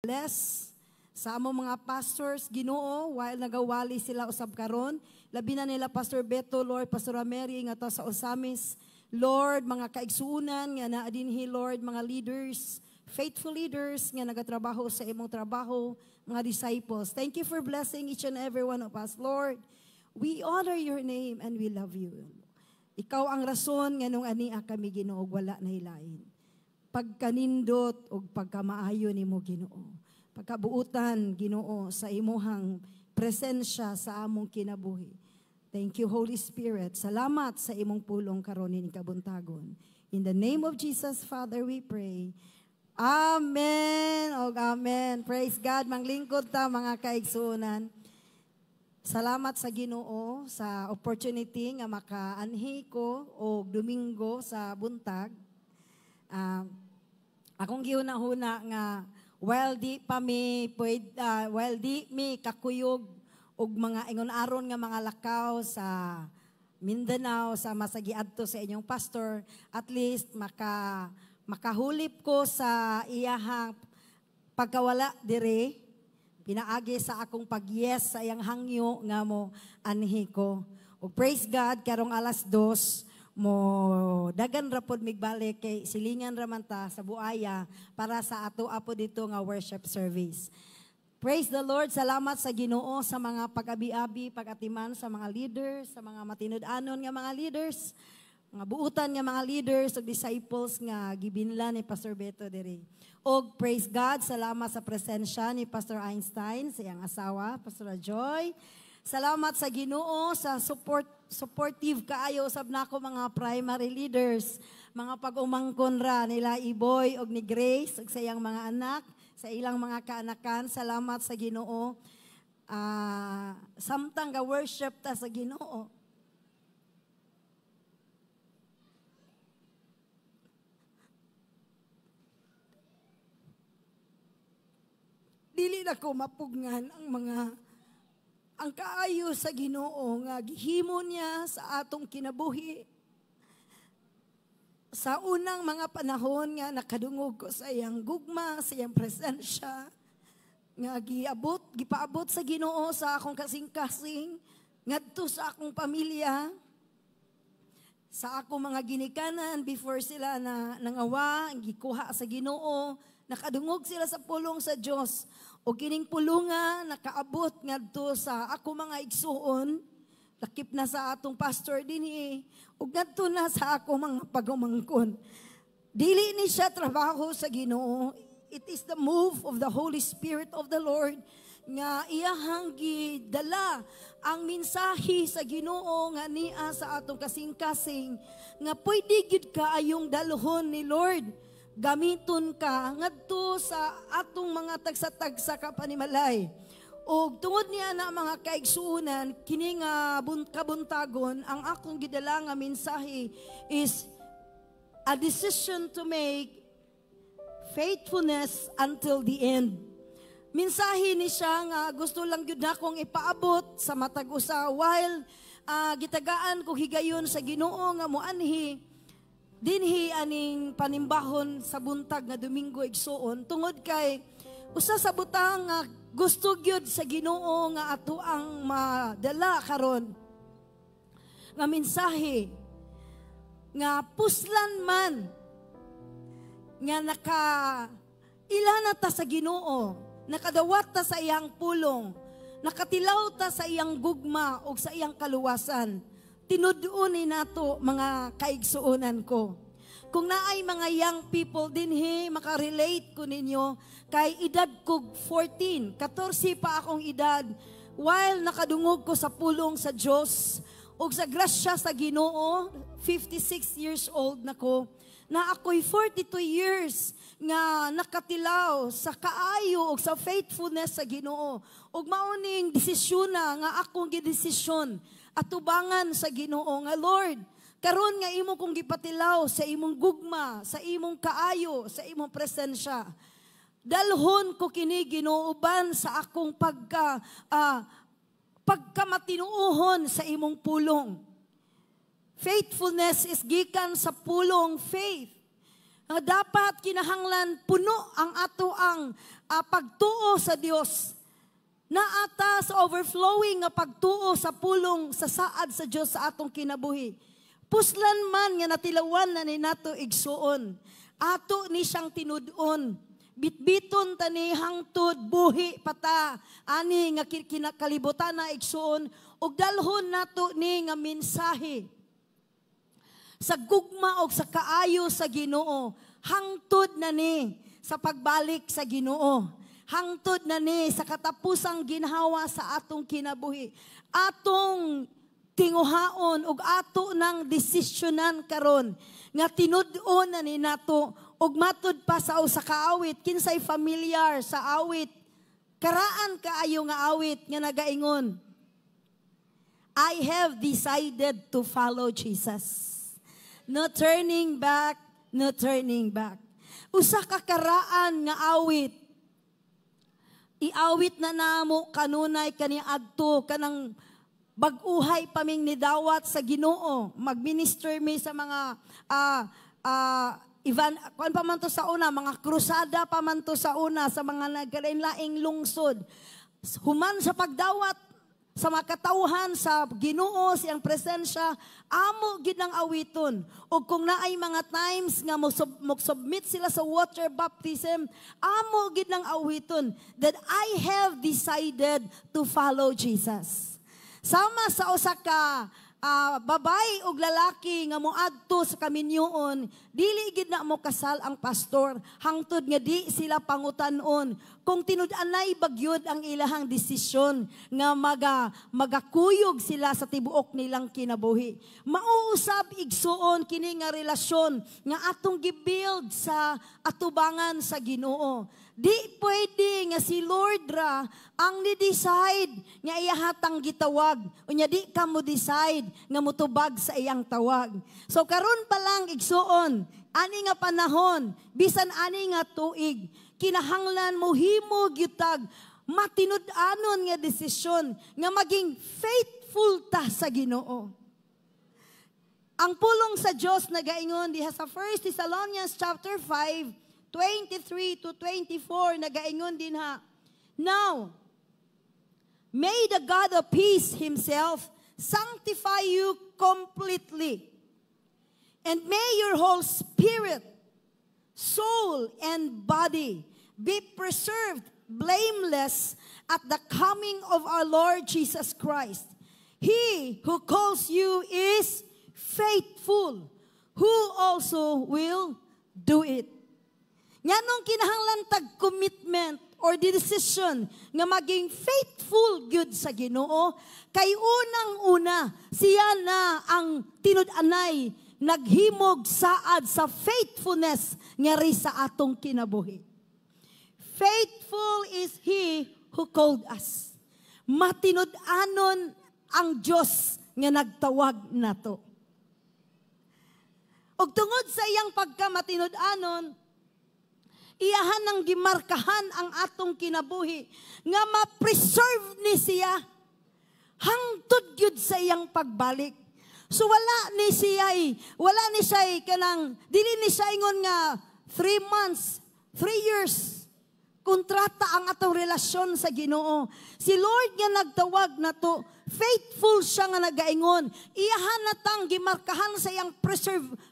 Bless sa among mga pastors, Ginoo, while nagawali sila usab karon, labi na nila Pastor Beto, Lord, Pastor Mary, nga ta sa Osamis, Lord, mga kaigsuunan, nga naa dinhi, Lord, mga leaders, faithful leaders, nga nagatrabaho sa imong trabaho, mga disciples. Thank you for blessing each and every one of us, Lord. We honor your name and we love you. Ikaw ang rason nga nung ania kami, Ginoo, wala na hilain. Pagkanindot o pagkamaayo nimo, Ginoo. Pagkabuutan, Ginoo, sa imuhang presensya sa among kinabuhi. Thank you, Holy Spirit. Salamat sa imong pulong karon ni kabuntagon. In the name of Jesus, Father, we pray. Amen. O amen. Praise God. Manglingkod ta, mga kaigsunan. Salamat sa Ginoo sa opportunity nga makaanhi ko o Domingo sa buntag. Akong giuna-huna nga while di mi kakuyog og mga ingon aron nga mga lakaw sa Mindanao sa masagiadto sa inyong pastor, at least makahulip ko sa iyahang pagkawala dire, pinaagi sa akong pag-yes sa iyang hangyo nga mo anhi ko. Og praise God, karong alas 2 mo dagan rapod migbalik kay silingan raman ta sa buaya para sa ato apo dito nga worship service. Praise the Lord. Salamat sa Ginoo sa mga pag-abi-abi, pag-atiman sa mga leaders, sa mga matinud-anon nga mga leaders, mga buutan nga mga leaders ug disciples nga gibinlan ni Pastor Beto diri. Og praise God, salamat sa presensya ni Pastor Einstein, sa iyang asawa, Pastor Joy. Salamat sa Ginoo sa supportive kaayo usab nako mga primary leaders, mga pag-umangkon ra nila Iboy og ni Grace ug sa iyang mga anak, sa ilang mga kaanakan. Salamat sa Ginoo. Samtang ga worship ta sa Ginoo. Dili na ko mapugnan ang kaayo sa Ginoo nga gihimo niya sa atong kinabuhi. Sa unang mga panahon nga nakadungog ko sa iyang gugma, sa iyang presensya, nga gipaabot sa Ginoo sa akong kasing-kasing, ngadto sa akong pamilya, sa akong mga ginikanan before sila nangawa, gikuha sa Ginoo, nakadungog sila sa pulong sa Dios. O kining pulunga nakaabot ngadto sa ako mga igsuon, lakip na sa atong pastor dinhi, ug ngadto na sa ako mga pagumangkon. Dili ni siya trabaho sa Ginoo. It is the move of the Holy Spirit of the Lord nga iyahang gidala ang mensahe sa Ginoo nga niya sa atong kasing-kasing nga pwede gid kaayong dalhon ni Lord. Gamiton ka ngadto sa atong mga tagsa-tagsa kapanimalay. O tungod niya na mga kaigsuunan, kini nga kabuntagon, ang akong gidala nga mensahe is a decision to make faithfulness until the end. Mensahe ni siya nga gusto lang gyud akong ipaabot sa matag usa while gitagaan ko higayon sa Ginoo nga moanhi dinhi aning panimbahon sa buntag nga Domingo igsuon tungod kay usa sa butang nga gusto gyud sa Ginoo nga ato ang madala karon nga mensahe nga puslan man nga ilana ta sa Ginoo, nakadawat ta sa iyang pulong, nakatilaw ta sa iyang gugma o sa iyang kaluwasan. Tinuduon ni nato mga kaigsuonan ko. Kung naay mga young people dinhi, makarelate ko ninyo, kay edad ko 14 pa akong edad, while nakadungog ko sa pulong sa Diyos, o sa grasya sa Ginoo, 56 years old na ko, na ako'y 42 years nga nakatilaw sa kaayo o sa faithfulness sa Ginoo. O mauning desisyon nga akong gidesisyon atubangan sa Ginoo nga Lord, karon nga imo kong gipatilaw sa imong gugma, sa imong kaayo, sa imong presensya. Dalhon ko kini Ginoo uban sa akong pagkamatinuohon sa imong pulong. Faithfulness is gikan sa pulong faith. Dapat kinahanglan puno ang ato ang pagtuo sa Dios. Na ata sa overflowing nga pagtuo sa pulong sa saad sa Dios sa atong kinabuhi. Puslan man nga natilawan na ni nato igsuon. Ato ni siyang tinudon. Bitbiton tani hangtod buhi pata ani nga kinakalibutan na igsuon ug dalhon nato ni nga mensahe sa gugma og sa kaayo sa Ginoo, hangtod na ni sa pagbalik sa Ginoo. Hangtod na ni sa katapusang ginhawa sa atong kinabuhi. Atong tinguhaon og ato nang desisyonan karon nga tinud-on na ni nato og matud pa sa usa ka awit kinsay familiar sa awit. Karaan kaayo nga awit nga nagaingon. I have decided to follow Jesus. No turning back, no turning back. Usa ka karaan nga awit. Iawit na namo kanunay kani adto kanang bag-uhay paming nidawat sa Ginoo. Magminister mi sa mga kuan pa man to sa una, mga krusada pa man to sa una sa mga naglain-laing lungsod. Human sa pagdawat sa makatauhan sa Ginoo siyang presensya, amo gid ang awiton. O kung naay mga times nga mo-submit sila sa water baptism, amo gid ang awiton that I have decided to follow Jesus. Sama sa usa ka babay ug lalaki nga moadto sa kaminyoon, dili gid na mo kasal ang pastor hangtod nga di sila pangutan-on kung tinud-anay bagyod ang ilahang desisyon nga magakuyog sila sa tibuok nilang kinabuhi. Mauusab igsuon kini nga relasyon nga atong gibuild sa atubangan sa Ginoo. Di pwede nga si Lord ra ang ni-decide nga iyahatang gitawag. Unya di ka mo decide nga mutubag sa iyang tawag. So karon pa lang igsuon, ani nga panahon, bisan ani nga tuig, kinahanglan mo himo gyutag matinud-anon nga desisyon nga maging faithful ta sa Ginoo. Ang pulong sa Dios nagaingon diha sa 1 Thessalonians chapter 5 23 to 24, nagaingon din ha. Now, may the God of peace himself sanctify you completely, and may your whole spirit, soul, and body be preserved blameless at the coming of our Lord Jesus Christ. He who calls you is faithful, who also will do it. Nganong kinahanglan tag commitment or decision nga maging faithful gyud sa Ginoo kay unang-una siya na ang tinud-anay naghimog saad sa faithfulness nga ri sa atong kinabuhi. Faithful is He who called us. Matinud-anon ang Dios nga nagtawag nato. Og tungod sa iyang pagkamatinud-anon, iyahan nang gimarkahan ang atong kinabuhi nga ma-preserve ni siya hangtod gyud sa iyang pagbalik. So wala ni siya kanang dili ni siya ingon nga 3 months, 3 years kontrata ang atong relasyon sa Ginoo. Si Lord nga nagtawag nato, faithful siya nga nagaingon. Iyahan na tang gimarkahan sa iyang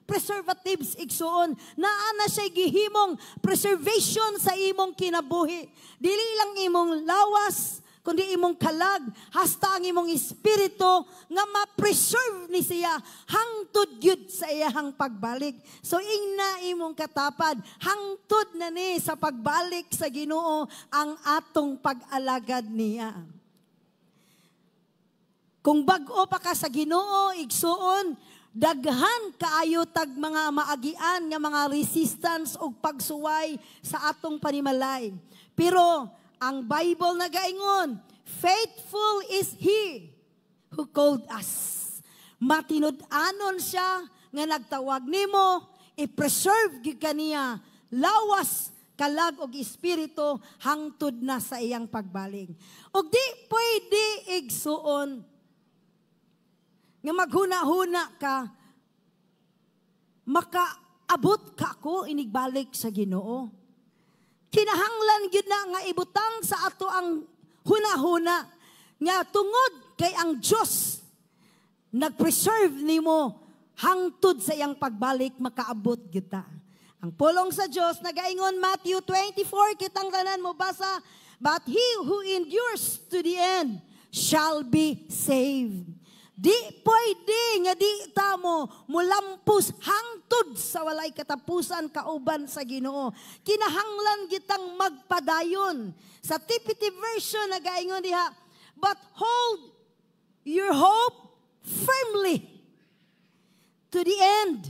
preservatives igsuon. Naana siya gihimong preservation sa imong kinabuhi. Dili lang imong lawas, kundi imong kalag, hasta ang imong espiritu nga ma-preserve ni siya hangtod gyud sa iyang pagbalik. So ingna imong katapad, hangtod na ni sa pagbalik sa Ginoo ang atong pag-alagad niya. Kung bag-o pa ka sa Ginoo, igsuon, daghan kaayo tag mga maagian nga mga resistance o pagsuway sa atong panimalay. Pero ang Bible nagaingon, faithful is He who called us. Matinud-anon siya nga nagtawag nimo, i-preserve gyud kaniya, lawas, kalag og espiritu hangtod na sa iyang pagbalik. Og di pwede igsuon nga maghuna-huna ka, abot ka ako inigbalik sa Ginoo. Kinahanglan gyud na nga ibutang sa ato ang hunahuna nga tungod kay ang Dios nagpreserve nimo hangtod sa iyang pagbalik makaabot kita. Ang pulong sa Dios nagaingon Matthew 24 kitang tanan mo basa, but he who endures to the end shall be saved. Di pwede nga di tamo mulampos hangtod sa walay katapusan kauban sa Ginoo. Kinahanglan gitang magpadayon. Sa TPT version nagaingon diha, but hold your hope firmly to the end.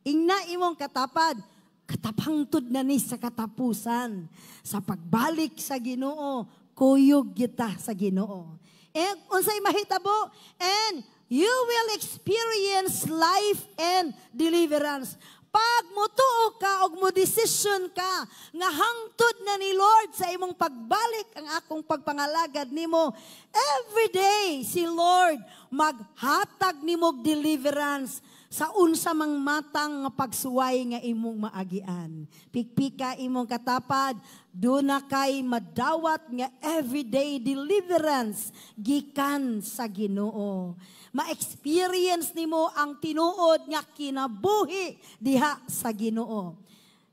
Ingna imong katapad, katapangtod na ni sa katapusan. Sa pagbalik sa Ginoo, kuyog kita sa Ginoo. And unsay mahitabo, and you will experience life and deliverance. Pag mutuo ka og mo decision ka nga hangtod na ni Lord sa imong pagbalik ang akong pagpangalagad nimo, every day si Lord maghatag nimo deliverance sa unsa mang matang nga pagsuway nga imong maagian. Pikpika imong katapad, do na kay madawat nga everyday deliverance gikan sa Ginoo. Ma-experience nimo ang tinuod nga kinabuhi diha sa Ginoo.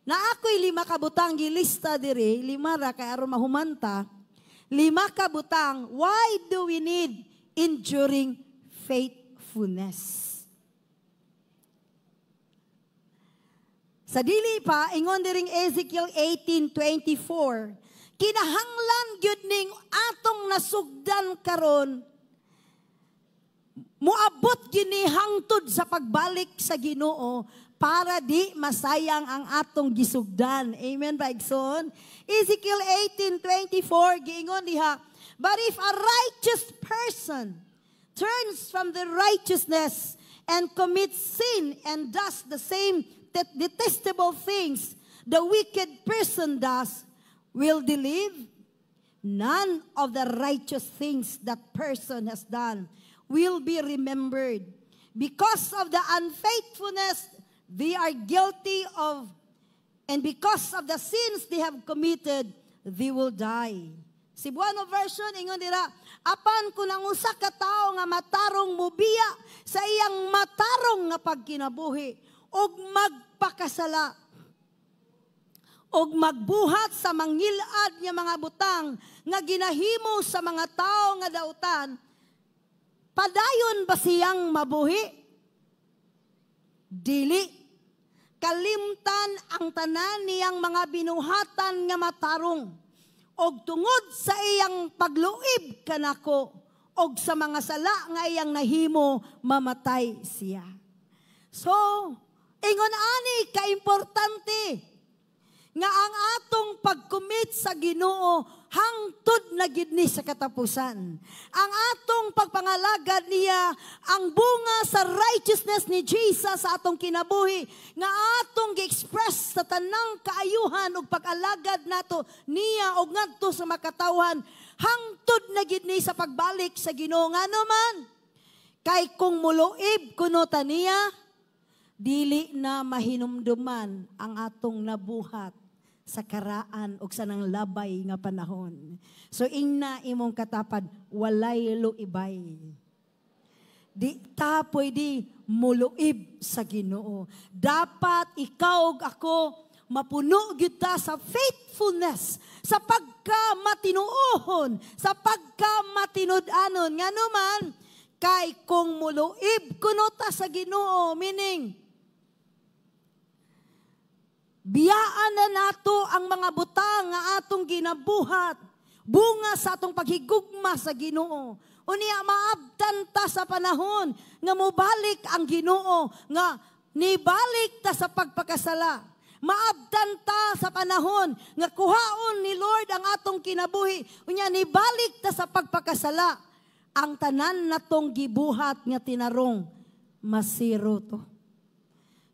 Na ako'y 5 ka butang gilista diri, 5 ra kay aron mahumanta. 5 ka butang, why do we need enduring faithfulness? Sa dili pa, ingon diring Ezekiel 18:24, kinahanglan gyud ning atong nasugdan karon, muabot gyud ni hangtod sa pagbalik sa Ginoo para di masayang ang atong gisugdan. Amen ba igsoon? Ezekiel 18:24 giingon diha, but if a righteous person turns from the righteousness and commits sin and does the same detestable things the wicked person does, will they live? None of the righteous things that person has done will be remembered. Because of the unfaithfulness they are guilty of, and because of the sins they have committed, they will die. Cebuano version, ingon dira, apan kung ang usa ka tawo nga matarong mubiya sa iyang matarong nga pagkinabuhi, og magpakasala, og magbuhat sa mangilad nga mga butang nga ginahimo sa mga tao nga dautan, padayon ba siyang mabuhi? Dili. Kalimtan ang tanan niyang mga binuhatan nga matarong, og tungod sa iyang pagluib kanako, og sa mga sala nga iyang nahimo, mamatay siya. So, ingon ani ka-importante nga ang atong pag-commit sa Ginoo hangtod na gid ni sa katapusan. Ang atong pagpangalagad niya, ang bunga sa righteousness ni Jesus sa atong kinabuhi nga atong gi-express sa tanang kaayuhan ug pag-alagad nato niya og ngadto sa makatawhan hangtod na gid ni sa pagbalik sa Ginoo. Ngano man kay kung muluib kuno ta niya, dili na mahinumduman ang atong nabuhat sa karaan o sa nang labay nga panahon. So ingna imong katapad, walay luibay. Di ta pwede muluib sa Ginoo. Dapat ikaw ug ako mapuno gyud ta sa faithfulness, sa pagkamatinuohon, sa pagkamatinud-anon. Ngano man kay kung muluib kuno ta sa Ginoo, meaning biyaan na nato ang mga butang nga atong ginabuhat, bunga sa atong paghigugma sa Ginoo. Unya maabtan ta sa panahon nga mobalik ang Ginoo, nga nibalik ta sa pagpakasala. Maabtan ta sa panahon nga kuhaon ni Lord ang atong kinabuhi, unya nibalik ta sa pagpakasala. Ang tanan natong gibuhat nga tinarong, masiro to.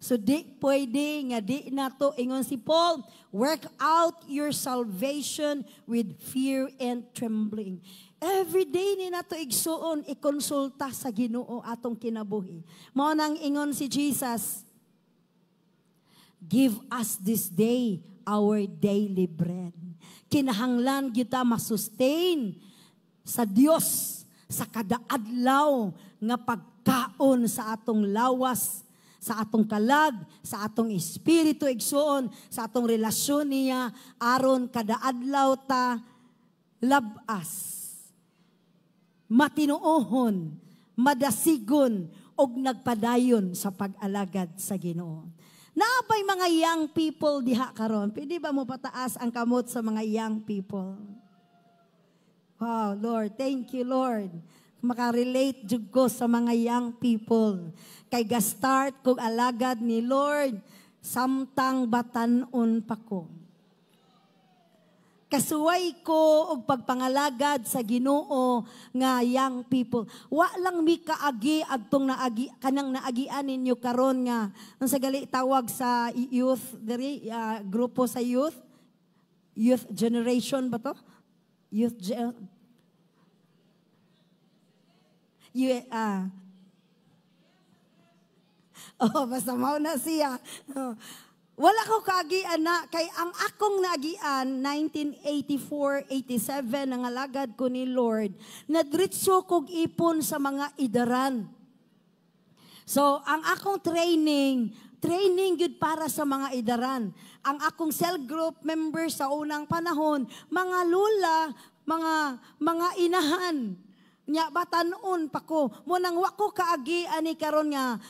So di pwede nga di nato, ingon si Paul, work out your salvation with fear and trembling. Every day ni nato igsuon, ikonsulta sa Ginoo atong kinabuhi. Mao nang ingon si Jesus, Give us this day our daily bread. Kinahanglan kita masustain sa Dios sa kada adlaw nga pagkaon sa atong lawas, sa atong kalag, sa atong espiritu igsoon, sa atong relasyon niya aron kada adlaw ta labas, matinuohon, madasigon og nagpadayon sa pag-alagad sa Ginoo. Naapay mga young people diha karon. Pwede ba mo pataas ang kamot sa mga young people? Wow, Lord. Thank you, Lord. Makarelate jud ko sa mga young people. Kay ga-start kog alagad ni Lord, samtang batan-on pa ko. Kasuway ko og pagpangalagad sa Ginoo nga young people. Wa lang mi kaagi adtong naagi kanang naagian ninyo karon nga sa gali tawag sa youth diri grupo sa youth generation ba to? Basta mao na siya. Wala ko kaagian na, kay ang akong naagian, 1984-87, nangalagad ko ni Lord, nadritso kog ipon sa mga idaran. So, ang akong training yun para sa mga idaran. Ang akong cell group members sa unang panahon, mga lula, mga inahan, nya batanon pa ko. Munang wa ko kaagi ani karon nga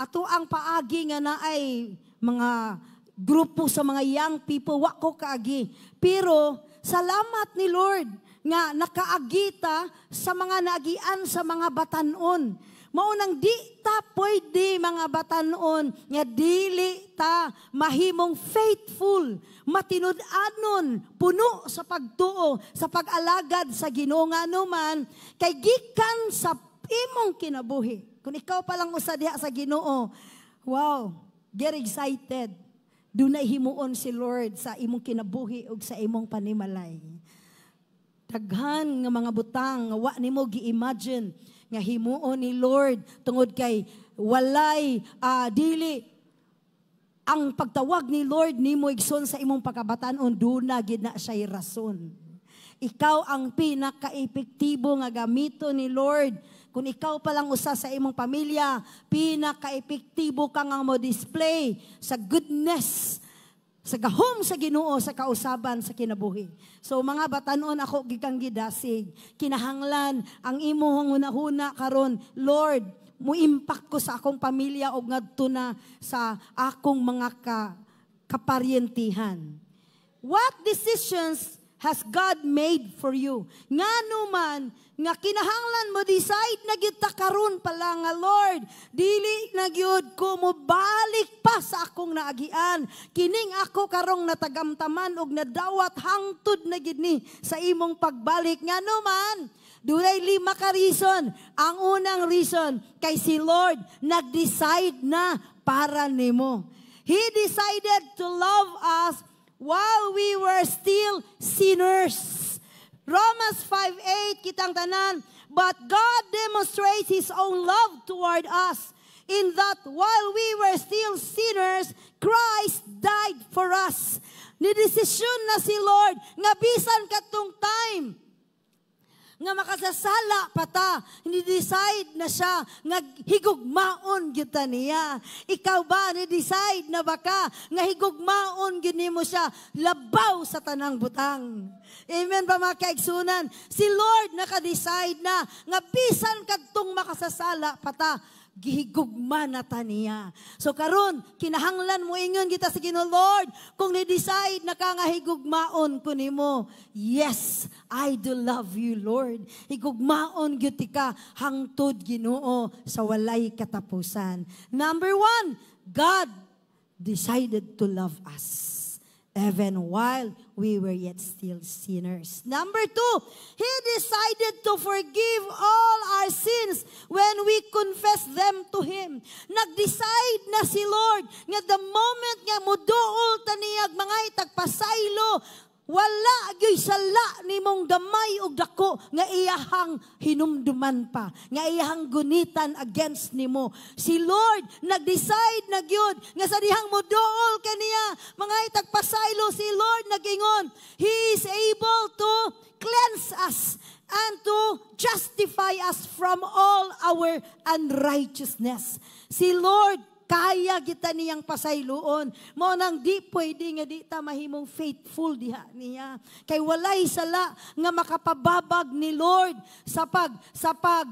ato ang paagi nga naay mga grupo sa mga young people, wa ko kaagi. Pero salamat ni Lord nga nakaagita sa mga naagian sa mga batanon. Maunang di ta pwede mga batanon nga dili ta mahimong faithful, matinud-anon, puno sa pagtuo, sa pag-alagad sa Ginoo nga anuman, kay gikan sa imong kinabuhi. Kung ikaw pa lang usa diha sa Ginoo, wow, get excited. Dunay himuon si Lord sa imong kinabuhi ug sa imong panimalay. Daghan nga mga butang nga wa nimo gi-imagine nga himuon ni Lord tungod kay walay dili ang pagtawag ni Lord nimo igsoon sa imong pagkabatan-on duna gid na siya rason. Ikaw ang pinaka-epektibo nga gamito ni Lord. Kung ikaw pa lang usa sa imong pamilya, pinaka-epektibo ka nga mo display sa goodness, sa gahom sa Ginoo, sa kausaban sa kinabuhi. So mga batanon ako gikang gidasig, kinahanglan ang imong hunahuna karon, Lord, mo impact ko sa akong pamilya og ngadto na sa akong mga kaparyentihan. What decisions has God made for you? Ngano man nga kinahanglan mo decide na gyud ta karon pala nga Lord, dili na gyud ko mo balik pa sa akong naagian. Kining ako karong natagamtaman og nadawat hangtod na gyud ni sa imong pagbalik. Ngano man, dunay 5 ka reason. Ang unang reason kay si Lord nag-decide na para nimo. He decided to love us while we were still sinners. Romans 5:8 kitang tanan, but God demonstrates His own love toward us in that while we were still sinners, Christ died for us. Nidesisyon na si Lord nga bisan katong time nga makasasala pa ta, ni-decide na siya nga higugmaon gyud ta niya. Ikaw ba ni-decide na baka nga higugmaon gyud nimo siya labaw sa tanang butang? Amen ba mga kaigsunan? Si Lord naka-decide na nga bisan kadtong makasasala pa ta, gihigugma na ta niya. So karon kinahanglan mo ingon kita sa Ginoo, Lord, kung ni-decide na ka nga higugmaon ko nimo, yes, I do love you, Lord. Higugmaon gyud ka hangtod Ginoo sa walay katapusan. Number 1, God decided to love us even while we were yet still sinners. Number 2, He decided to forgive all our sins when we confess them to Him. Nag-decide na si Lord nga the moment nga muduol taniyag mga itagpasaylo, wala gyud sala nimong gamay ug dako nga iyahang hinumduman pa, nga iyahang gunitan against nimo. Si Lord nag-decide na gyud nga sa dihang moduol kaniya mga itagpasaylo, si Lord nagingon, He is able to cleanse us and to justify us from all our unrighteousness. Si Lord kaya kita niyang pasayloon. Mo nang di pwede nga di ta mahimong faithful diha niya. Kay walay sala nga makapababag ni Lord sa pag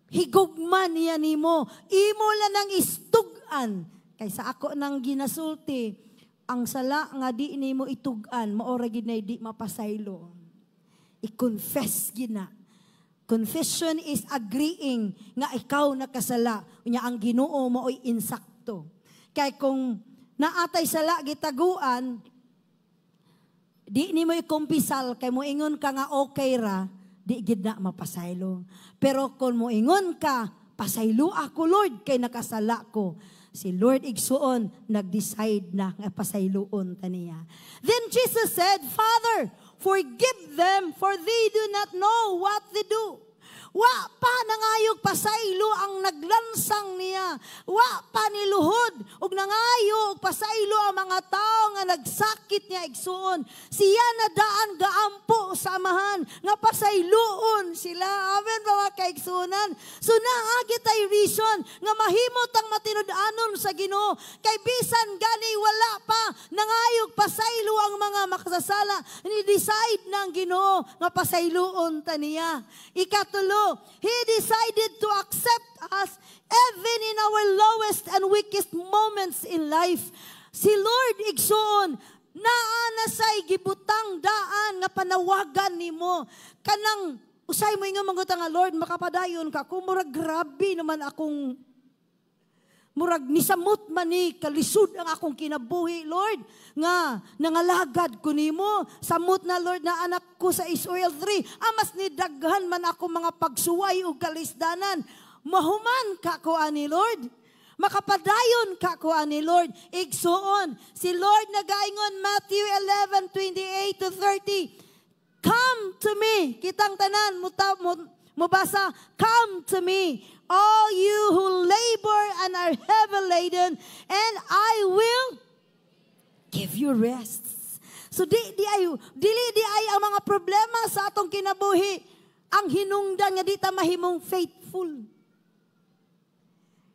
higugman niya nimo. Imo lang nang istugan. Kay sa ako nang ginasulti, ang sala nga di nimo itugan, maora gid na di mapasaylo. I-confess gina. Confession is agreeing nga ikaw nakasala. Unya ang Ginoo mo ay insakto. Kay kung naatay sala gitaguan, di ni mo ikumpisal, kay mo ingon ka nga okay ra, di gid na mapasaylo. Pero kung mo ingon ka, pasaylo ako Lord, kay nakasala ko. Si Lord igsuon, nag-decide na nga pasayloon taniya. Then Jesus said, Father, forgive them, for they do not know what they do. Wa pa nangayog pasaylo ang naglansang niya. Wa pa niluhod ug nangayo ug pasaylo ang mga tao nga nagsakit niya igsuon. Siya na daan gaampo sa amahan nga pasayloon sila. Amen mga kaigsunan. So naagi tay reason nga mahimot ang matinud-anon sa Ginoo. Kay bisan gani wala pa nangayog pasaylo ang mga makasasala. Ni-decide ng Ginoo nga pasayloon ta niya. Ikatulo, He decided to accept us even in our lowest and weakest moments in life. Si Lord igsoon, naa say gibutang daan nga panawagan nimo. Kanang usay mo ingon manguta nga Lord, makapadayon ka. Kung murag grabe naman akong murag nisamot man ni kalisod ang akong kinabuhi, Lord, nga nangalagad ko nimo. Samot na Lord na anak ko sa Israel 3. Amas ni daghan man ako mga pagsuway o kalisdanan. Mahuman ka ko ani Lord. Makapadayon ka ko ani Lord. Igsuon. Si Lord nagaingon Matthew 11:28 to 30. Come to me. Kitang tanan mubasa, come to me, all you who labor and are heavy laden, and I will give you rest. So dili ay ang mga problema sa atong kinabuhi ang hinungdan nga di ta mahimong faithful.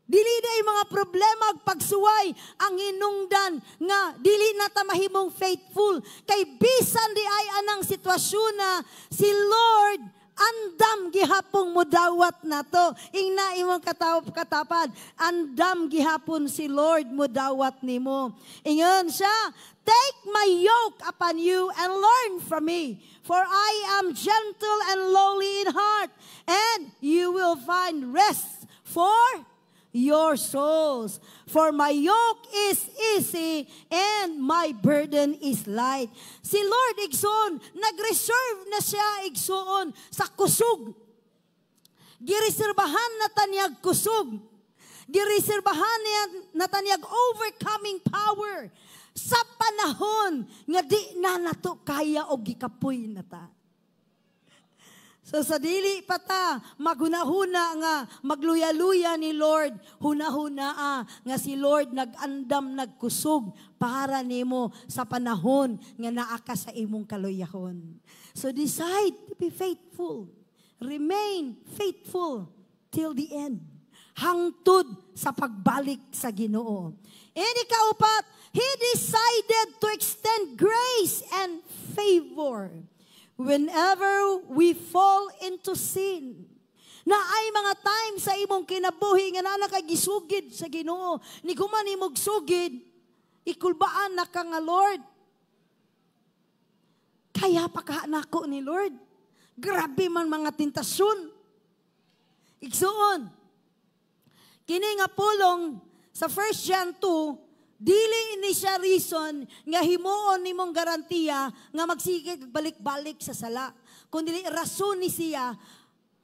Dili ay mga problema ag pagsuway ang hinungdan nga dili na ta mahimong faithful. Kay bisan di ay anang sitwasyon na si Lord andam gihapong mudawat nato. Ingna imong katapad. Andam gihapon si Lord mudawat nimo. Ingon siya, take my yoke upon you and learn from me, for I am gentle and lowly in heart, and you will find rest for your souls. For my yoke is easy and my burden is light. Si Lord igsoon, nag-reserve na siya igsoon sa kusog. Gireserbahan na taniyag kusog. Gireserbahan na taniyag overcoming power sa panahon nga di na nato kaya og gikapoy na ta. So sa dili pa ta maghunahuna nga magluya-luya ni Lord, hunahuna nga si Lord nagandam nagkusog para nimo sa panahon nga naa ka sa imong kaluyahon. So decide to be faithful. Remain faithful till the end. Hangtod sa pagbalik sa Ginoo. And ikaupat, He decided to extend grace and favor whenever we fall into sin. Na ay mga time sa imong kinabuhi nga na nakagisugid sa Ginoo. Ni guman imong sugid, ikulbaan na ka nga Lord. Kaya pa ka nako ni Lord. Grabe man mga tentasyon. Igsuon. Kini nga pulong sa 1 John 2, dili ini siya reason nga himuon nimong garantiya nga magsige balik-balik sa sala. Kundi rason ni siya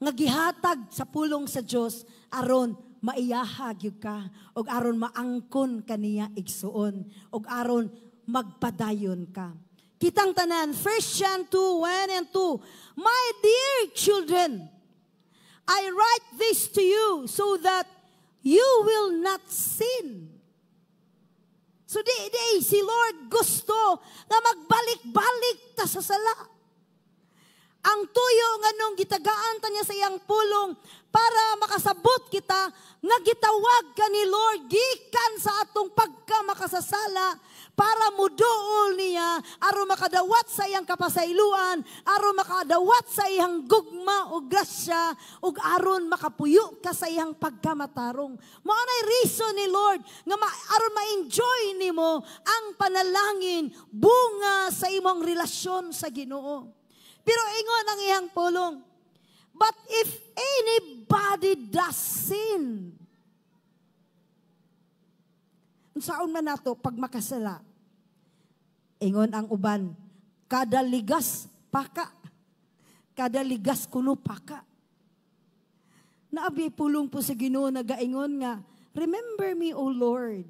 nga gihatag sa pulong sa Dios aron maiyahag gyud ka og aron maangkon kaniya igsuon og aron magpadayon ka. Kitang tanan, 1 John 2:1 and 2. My dear children, I write this to you so that you will not sin. So di si Lord gusto nga magbalik-balik ta sa sala. Ang tuyo nga nung gitagaan ta niya sa iyang pulong para makasabot kita nga gitawag ka ni Lord gikan sa atong pagkamakasasala para muduol niya aron makadawat sa iyang kapasayloan, aron makadawat sa iyang gugma o grasya ug aron makapuyo ka sa iyang pagkamatarong. Mao nay reason ni Lord nga aron ma-enjoy nimo ang panalangin bunga sa imong relasyon sa Ginoo. Pero ingon ang iyang pulong, but if anybody does sin, saan man nato pag makasala, ingon ang uban, kada ligas paka, kada ligas kuno paka. Naabi pulong po sa Ginoo nagaingon nga, remember me, O Lord,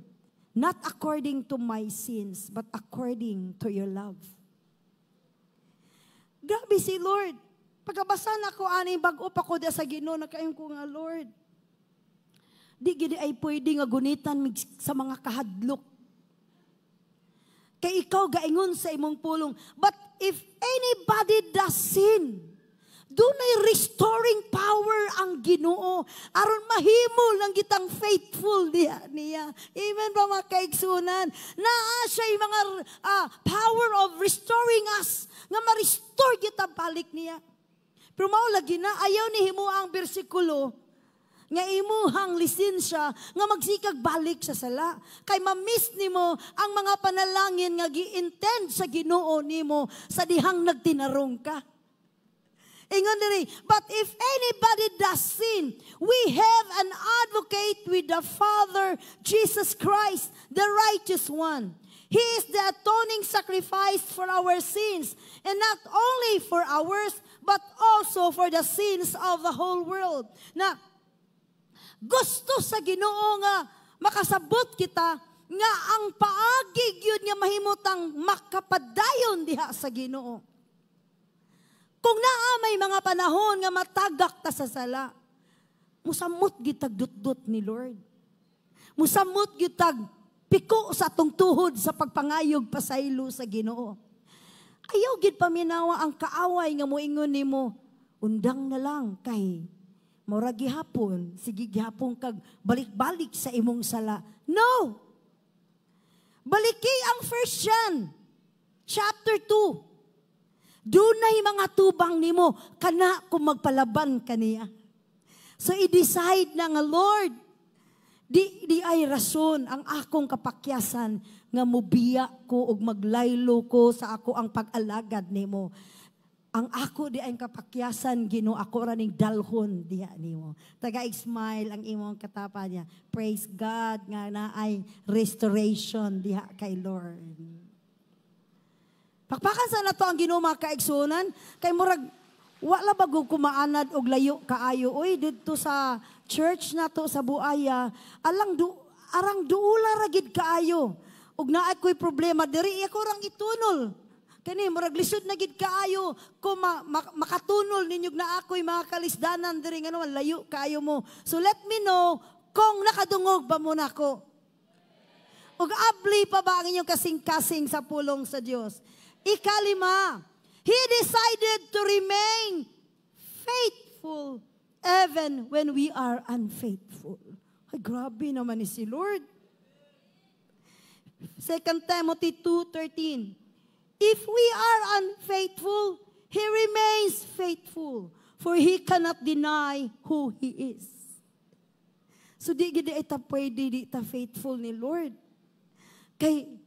not according to my sins, but according to your love. Grabe si Lord. Pagkabasa na ko, ani bago pa ko sa Ginoo, nakayon ko nga, Lord, di gidi ay pwede nga gunitan sa mga kahadlok. Kay ikaw gaingon sa imong pulong, but if anybody does sin, dunay restoring power ang Ginoo aron mahimo lang kitang faithful niya. Amen ba mga kaigsunan? Naa siya yung mga power of restoring us nga ma-restore kita balik niya. Pero mao lagi na ayaw ni himo ang bersikulo nga imuhang lisensya nga magsikag balik sa sala. Kay ma-miss nimo ang mga panalangin nga gi-intend sa Ginoo nimo sa dihang nagtinarong ka. Ingon diri, but if anybody does sin, we have an advocate with the Father, Jesus Christ, the righteous one. He is the atoning sacrifice for our sins, and not only for ours, but also for the sins of the whole world. Na gusto sa Ginoo nga makasabot kita nga ang paagig yun nga mahimutang makapadayon diha sa Ginoo. Kung naa may mga panahon nga matagak ta sa sala, musamot gitag dutdut ni Lord. Musamot gitag piko sa atong tuhod sa pagpangayog pasaylo sa Ginoo. Ayaw gid paminawa ang kaaway nga moingon nimo, undang na lang kay mura gihapon, sige gihapon kag balik-balik sa imong sala. No! Baliki ang 1 John chapter 2. Dunay mga tubang nimo kana kung magpalaban kaniya. So i-decide na nga, Lord, di ay rason ang akong kapakyasan nga mubiya ko ug maglaylo ko sa ako ang pag-alagad nimo. Ang ako di ay kapakyasan Ginoo ako ra ning dalhon diha nimo. Taga-smile ang imong katapa niya. Praise God nga naay restoration diha kay Lord. Pakpakan sa nato ang Ginoo mga kaigsunan, kay murag wala bago kumaanad og layo kaayo. Oy didto sa church nato sa Buaya, arang duula ra gid kaayo. Ug naay koy problema diri ako rang itunol. Kani murag lisod na gid kaayo ko makatunol ninyog na ako'y mga kalisdanan diri ngano layo kaayo mo. So let me know kung nakadungog ba mo nako. Ug abli pa ba ang inyong kasing-kasing sa pulong sa Dios? Ikalima, He decided to remain faithful even when we are unfaithful. Ay, grabe naman ni si Lord. 2 Timothy 2:13. If we are unfaithful, He remains faithful, for He cannot deny who He is. So di gid ita pwede di ta faithful ni Lord. Kay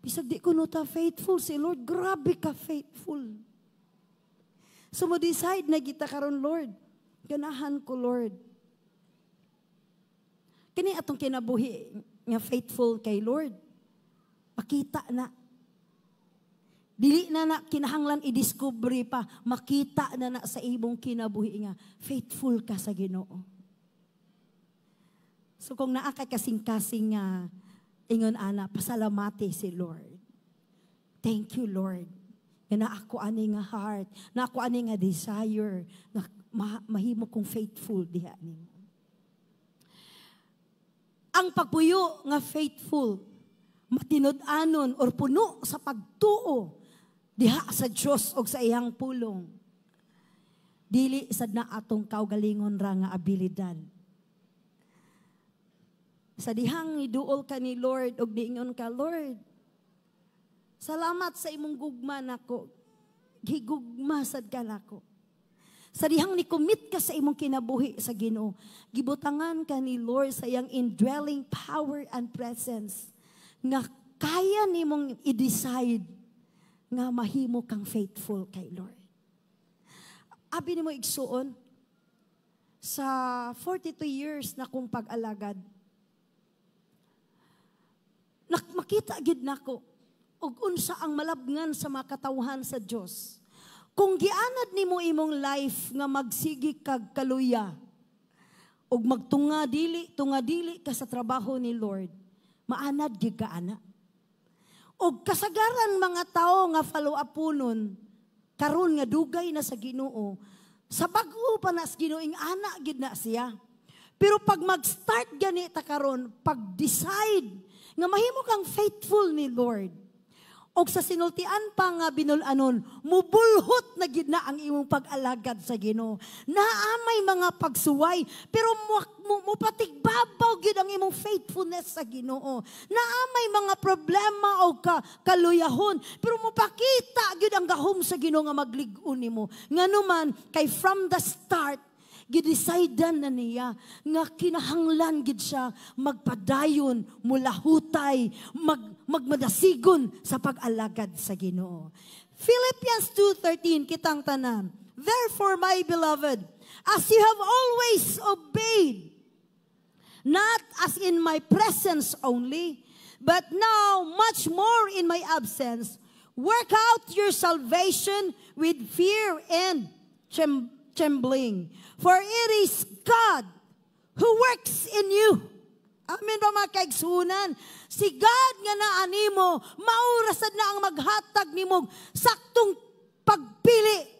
bisag di ko no ta faithful si Lord, grabe ka faithful. So mo decide na kita karon Lord, ganahan ko Lord. Kini atong kinabuhi nga faithful kay Lord. Makita na. Dili na kinahanglan i-discover pa, makita na sa imong kinabuhi nga faithful ka sa Ginoo. So kung naa kay kasing-kasing nga ingon ana, pasalamati si Lord. Thank you, Lord. nga na ako ani nga heart, na ako ani nga desire, na mahimo kong faithful diha nimo. Ang pagpuyo nga faithful, matinud-anon or puno sa pagtuo diha sa Dios og sa iyang pulong. Dili sad na atong kaugalingon ra nga abilidad. Sa dihang iduol ka ni Lord og niingon ka, Lord, salamat sa imong gugma nako. Gigugma sad ka nako. Sa dihang ni commit ka sa imong kinabuhi sa Ginoo, gibutangan ka ni Lord sa iyang indwelling power and presence nga kaya nimong i-decide nga mahimo kang faithful kay Lord. Abi nimo igsuon sa 42 years na kong pag-alagad, makita gid nako og unsa ang malabngan sa mga katawhan sa Dios. Kung gianad nimo imong life nga magsigi kag kaluya og magtunga dili ka sa trabaho ni Lord, maanad gid ka ana. Og kasagaran mga tao nga follow-uponon karon nga dugay na sa Ginoo, sa bag-o pa na sa Ginoo ing ana gid na siya. Pero pag mag-start gani ta karon, pag-decide nga mahimo kang faithful ni Lord, og sa sinultian pa nga binulanon, mubulhot na gid na ang imong pag-alagad sa Ginoo. Naamay mga pagsuway, pero mupatigbabaw gid ang imong faithfulness sa Ginoo. Naamay mga problema o kaluyahon, pero mupakita gid ang gahom sa Ginoo nga maglig-on nimo. Nganuman kay from the start gidesidean na niya nga kinahanglan gid siya magpadayon, mulahutay, magmadasigon sa pag-alagad sa Ginoo. Philippians 2:13 kitang tanan. Therefore, my beloved, as you have always obeyed, not as in my presence only, but now much more in my absence, work out your salvation with fear and trembling. For it is God who works in you. Amen ba mga kaigsunan? Si God nga naanimo, maurasad na ang maghatag nimo saktong pagpili.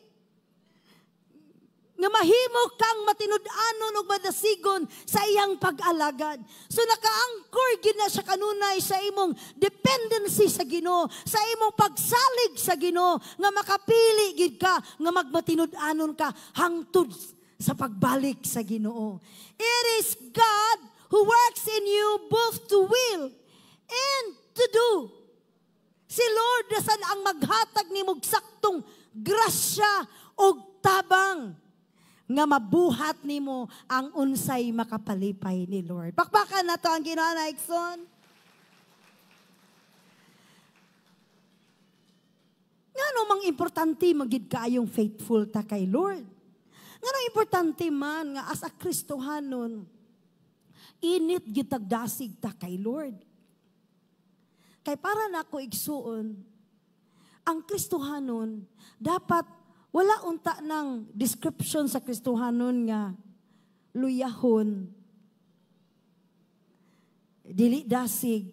Nga mahimo kang matinud-anon ug madasigon sa iyang pag-alagad. So naka-angkor gid na siya kanunay sa imong dependency sa Ginoo, sa imong pagsalig sa Ginoo, nga makapili gid ka nga magmatinud-anon ka hangtod sa pagbalik sa Ginoo. It is God who works in you both to will and to do. Si Lord nasan ang maghatag nimog saktong grasya o tabang nga mabuhat nimo ang unsay makapalipay ni Lord. Pakpakan na to ang Ginoo na igsoon. Ngano mang importante magid kaayong faithful ta kay Lord. Ngano importante man nga as a Kristohanon, init gitagdasig ta kay Lord. Kay para nako igsuon, ang Kristohanon dapat wala unta ng description sa Kristohanon nga luyahon, dili dasig,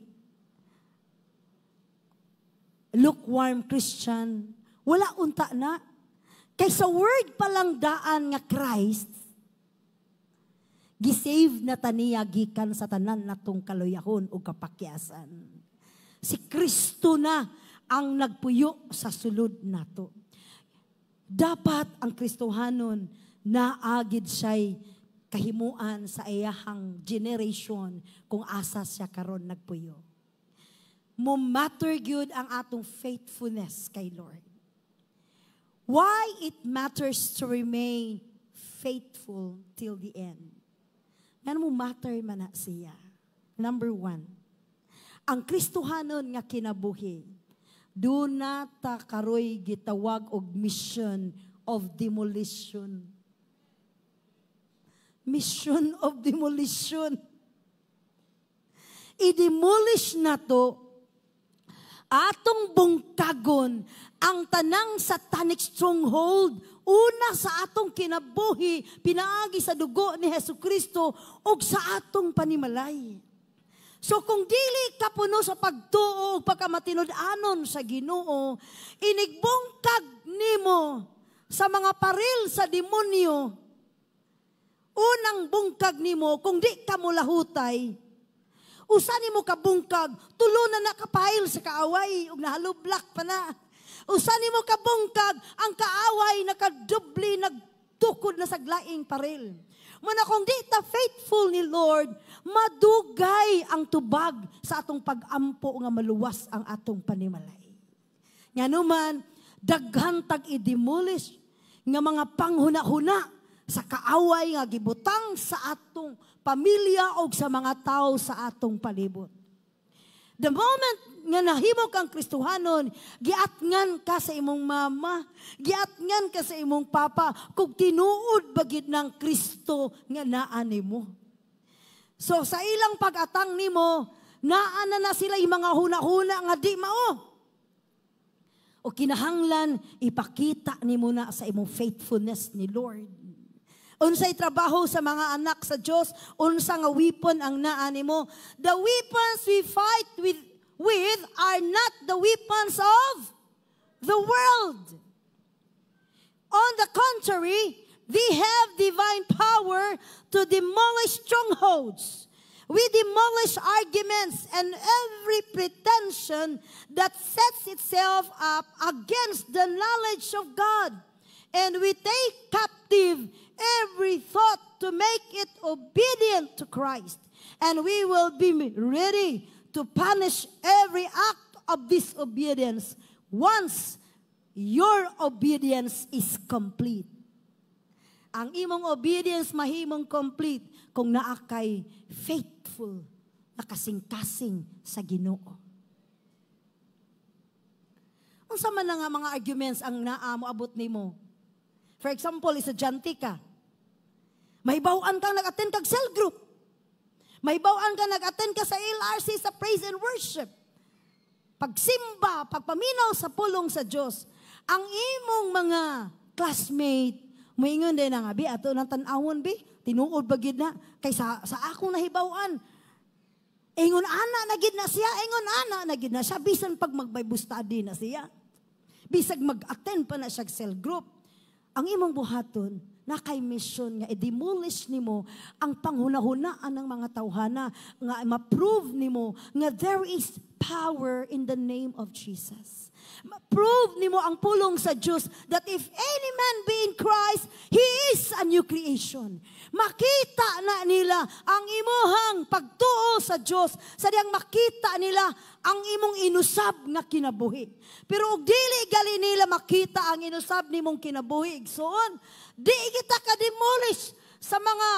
lukewarm Christian. Wala unta na. Kay sa word palang daan nga Christ, gisave na taniya gikan sa tanan natong kaluyahon o kapakyasan. Si Kristo na ang nagpuyo sa sulod nato. Dapat ang Kristohanon naagid siya'y kahimuan sa iyahang generation kung asa siya karon nagpuyo. Mo matter gyud ang atong faithfulness kay Lord. Why it matters to remain faithful till the end. Ngano mo matter man na siya. Number 1, ang Kristohanon nga kinabuhi, do na ta karoy gitawag og mission of demolition. Mission of demolition. I-demolish na to, atong bungkagon ang tanang satanic stronghold, una sa atong kinabuhi, pinaagi sa dugo ni Jesucristo, o sa atong panimalay. So kung dili ka puno sa pagtuo ug pagkamatinud-anon sa Ginoo, inigbungkag nimo sa mga paril sa demonyo. Unang bungkag nimo kung di ka mo lahutay. Usa nimo ka bungkag, tulo na nakapail sa kaaway ug nahalublak pa na. Usa nimo ka bungkag, ang kaaway nakadubli nagtukod na sa glaing paril. Muna kung di ta faithful ni Lord, madugay ang tubag sa atong pag-ampo nga maluwas ang atong panimalay. Nganuman, daghan tag i-demolish nga mga panghuna-huna sa kaaway nga gibutang sa atong pamilya o sa mga tao sa atong palibot. The moment nga nahimo kang Kristohanon, giatngan ka sa imong mama, giatngan ka sa imong papa, kung tinuod bagid ng Kristo nga naa nimo. So sa ilang pag-atang nimo, naa na sila yung mga huna-huna nga di mao. O kinahanglan, ipakita nimo na sa imong faithfulness ni Lord. Unsay trabaho sa mga anak sa Dios, unsa nga weapon ang naa nimo. The weapons we fight with are not the weapons of the world. On the contrary, they have divine power to demolish strongholds. We demolish arguments and every pretension that sets itself up against the knowledge of God. And we take captive every thought to make it obedient to Christ. And we will be ready to punish every act of disobedience once your obedience is complete. Ang imong obedience mahimong complete kung naa kay faithful na kasing-kasing sa Ginoo. Unsa man nga mga arguments ang naa mo abot nimo? For example, estudyante ka. Mahibaw-an kang nag-attend kag cell group. Mahibaw-an kang nag-attend ka sa LRC sa praise and worship. Pagsimba, pagpaminaw sa pulong sa Diyos. Ang imong mga classmate, moingon din nga, bi, ato ng tanawon, bi, tinuod bagid na, kay sa akong nahibaw-an. Ingon ana na gid na siya, ingon ana na gid na siya, bisan pag mag-Bible study na siya. Bisag mag-attend pa na siya sa cell group. Ang imong buhaton, na kay mission nga i-demolish nimo ang panghunahunaan ng mga tawhana nga ma-prove nimo nga there is power in the name of Jesus. Ma-prove nimo ang pulong sa Diyos that if any man be in Christ, he is a new creation. Makita na nila ang imuhang pagtuo sa Diyos, sadyang makita nila ang imong inusab nga kinabuhi. Pero og dili gali nila makita ang inusab nimong kinabuhi, igsoon, di kita ka-demolish sa mga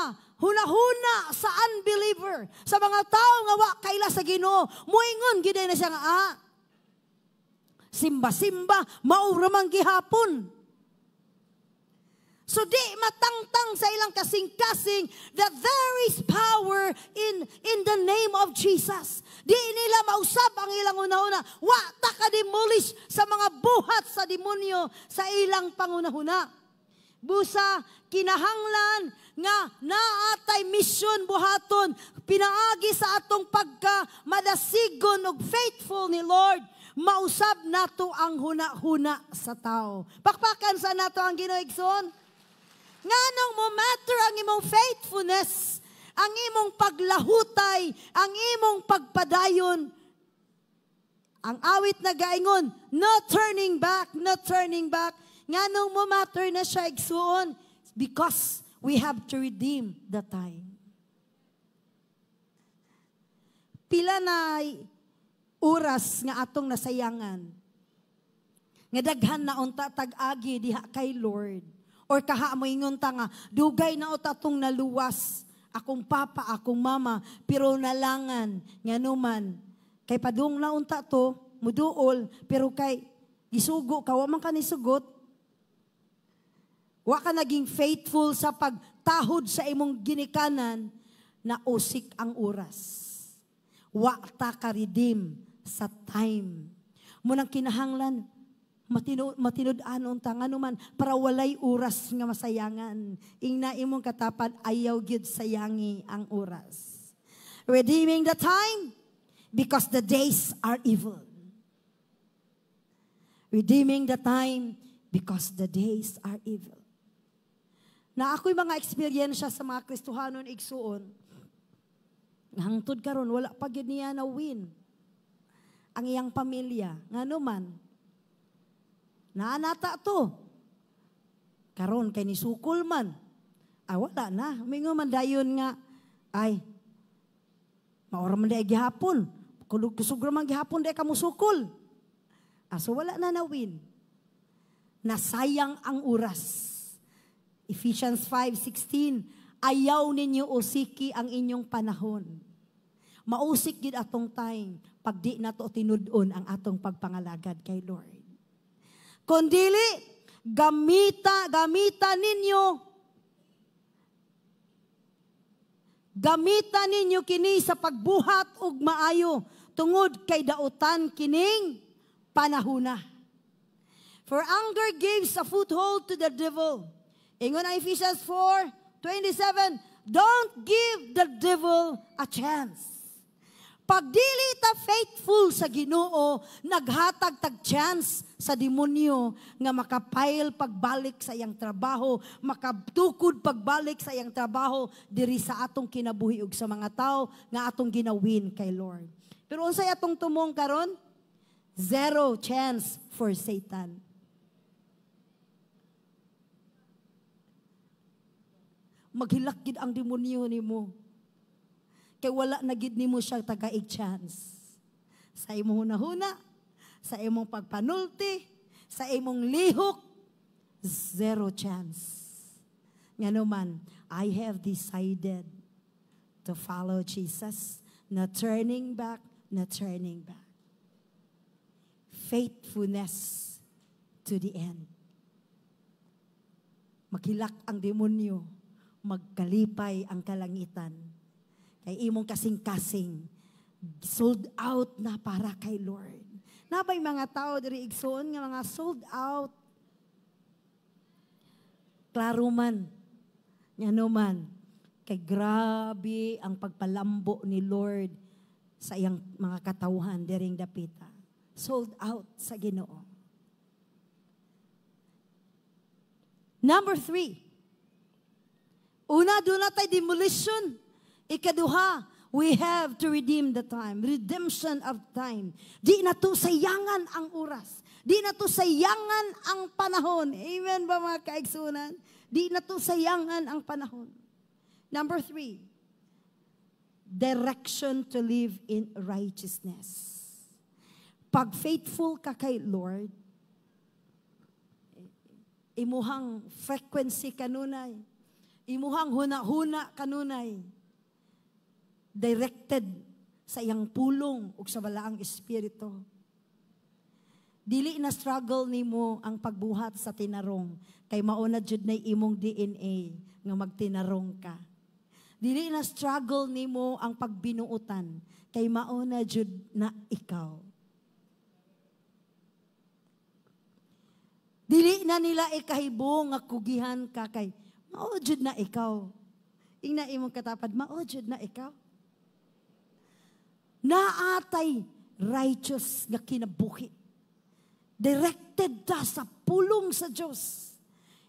hunahuna sa unbeliever, sa mga tao nga wa kaila sa Ginoo. Muingon giday na siya nga, simba-simba, mauramang gihapon. So di matangtang sa ilang kasing-kasing that there is power in the name of Jesus. Di nila mausab ang ilang una-una. Wa ta ka-demolish sa mga buhat sa demonyo sa ilang pangunahuna. Busa, kinahanglan nga naatay mission buhaton, pinaagi sa atong pagka-madasigon ug faithful ni Lord, mausab nato ang huna-huna sa tao. Pakpakan sa nato ang Ginoo igsoon. Nganong mo matter ang imong faithfulness, ang imong paglahutay, ang imong pagpadayon. Ang awit na gaingon, no turning back, no turning back. Nganong mo matter na siya igsuon? Because we have to redeem the time. Pila na oras nga atong nasayangan. Nga daghan na unta tag-agi diha kay Lord. Or kaha mo ingon ta nga, dugay na uta atong naluwas. Akong papa, akong mama, pero nalangan. Nga numan, kay padung na unta to, muduol, pero kay isugo ka, wa man ka nisugot. Wa ka naging faithful sa pagtahod sa imong ginikanan, na usik ang oras. Wa ta ka redeem sa time. Munang kinahanglan, matinud-anon ta nga naman para walay oras nga masayangan. Ingna imong katapad ayaw gyud sayangi ang oras. Redeeming the time because the days are evil. Redeeming the time because the days are evil. Na ako'y mga experience sa mga Kristohanon igsuon. Hangtod karon wala pa gyud niya na win ang iyang pamilya. Ngano man, naanata to. Karon kay ni sukol man. Ay wala na. Mingo man dayon nga, ay, maura man day gihapon. Kusog man gihapon day ka musukol. So wala na na-win. Nasayang ang oras. Ephesians 5:16, ayaw ninyo usiki ang inyong panahon. Mausik gid atong time pag di nato tinudon ang atong pagpangalagad kay Lord. Kundili gamitan ninyo kini sa pagbuhat ug maayo tungod kay dautan kining panahuna. For anger gives a foothold to the devil. Ingon ang Ephesians 4:27, don't give the devil a chance. Pag dili ta faithful sa Ginoo, naghatag tag chance sa demonyo nga makapail pagbalik sa iyang trabaho, makatukod pagbalik sa iyang trabaho diri sa atong kinabuhi ug sa mga tao nga atong ginawin kay Lord. Pero unsay atong tumong karon? Zero chance for Satan. Maghilak gid ang demonyo nimo. Kay wala na gid nimo siya tagaig chance. Sa imong hunahuna, sa imong pagpanulti, sa imong lihok, zero chance. Ngano man, I have decided to follow Jesus, not turning back, not turning back. Faithfulness to the end. Maghilak ang demonyo, magkalipay ang kalangitan. Kay imong kasing-kasing, sold out na para kay Lord. Nabay mga tao diri igsoon nga mga sold out. Klaro man, ngano man, kay grabe ang pagpalambo ni Lord sa iyang mga katawhan diring dapita. Sold out sa Ginoo. Number 3. Una, do not demolition. Ikaduha, we have to redeem the time. Redemption of time. Di na to sayangan ang oras. Di na to sayangan ang panahon. Amen ba mga kaigsunan? Di na to sayangan ang panahon. Number 3, direction to live in righteousness. Pag faithful ka kay Lord, imuhang frequency kanunay, imuhang huna-huna kanunay, directed sa iyang pulong ug sa balaang espiritu. Dili na struggle nimo ang pagbuhat sa tinarong, kay mauna jud nay imong DNA nga magtinarong ka. Dili na struggle nimo ang pagbinuutan, kay mauna jud na ikaw. Dili na nila ikahibo nga kugihan ka kay mao jud na ikaw. Ingna imong katapad, mao jud na ikaw. Naatay righteous nga kinabuhi. Directed ta sa pulong sa Dios.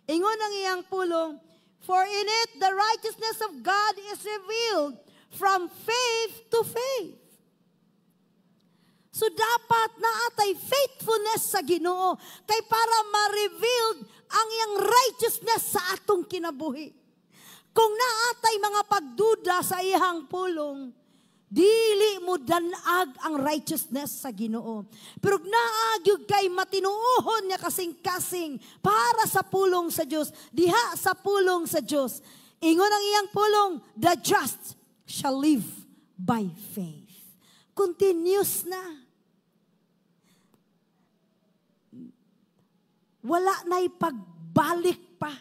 Ingon ang iyang pulong, for in it the righteousness of God is revealed from faith to faith. So dapat naatay faithfulness sa Ginoo kay para ma-revealed ang iyang righteousness sa atong kinabuhi. Kung naatay mga pagduda sa iyang pulong, dili mo danag ang righteousness sa Ginoo. Pero naagyog kay matinuohon niya kasing-kasing para sa pulong sa Dios, diha sa pulong sa Dios. Ingon ang iyang pulong, the just shall live by faith. Continuous na. Wala na'y pagbalik pa.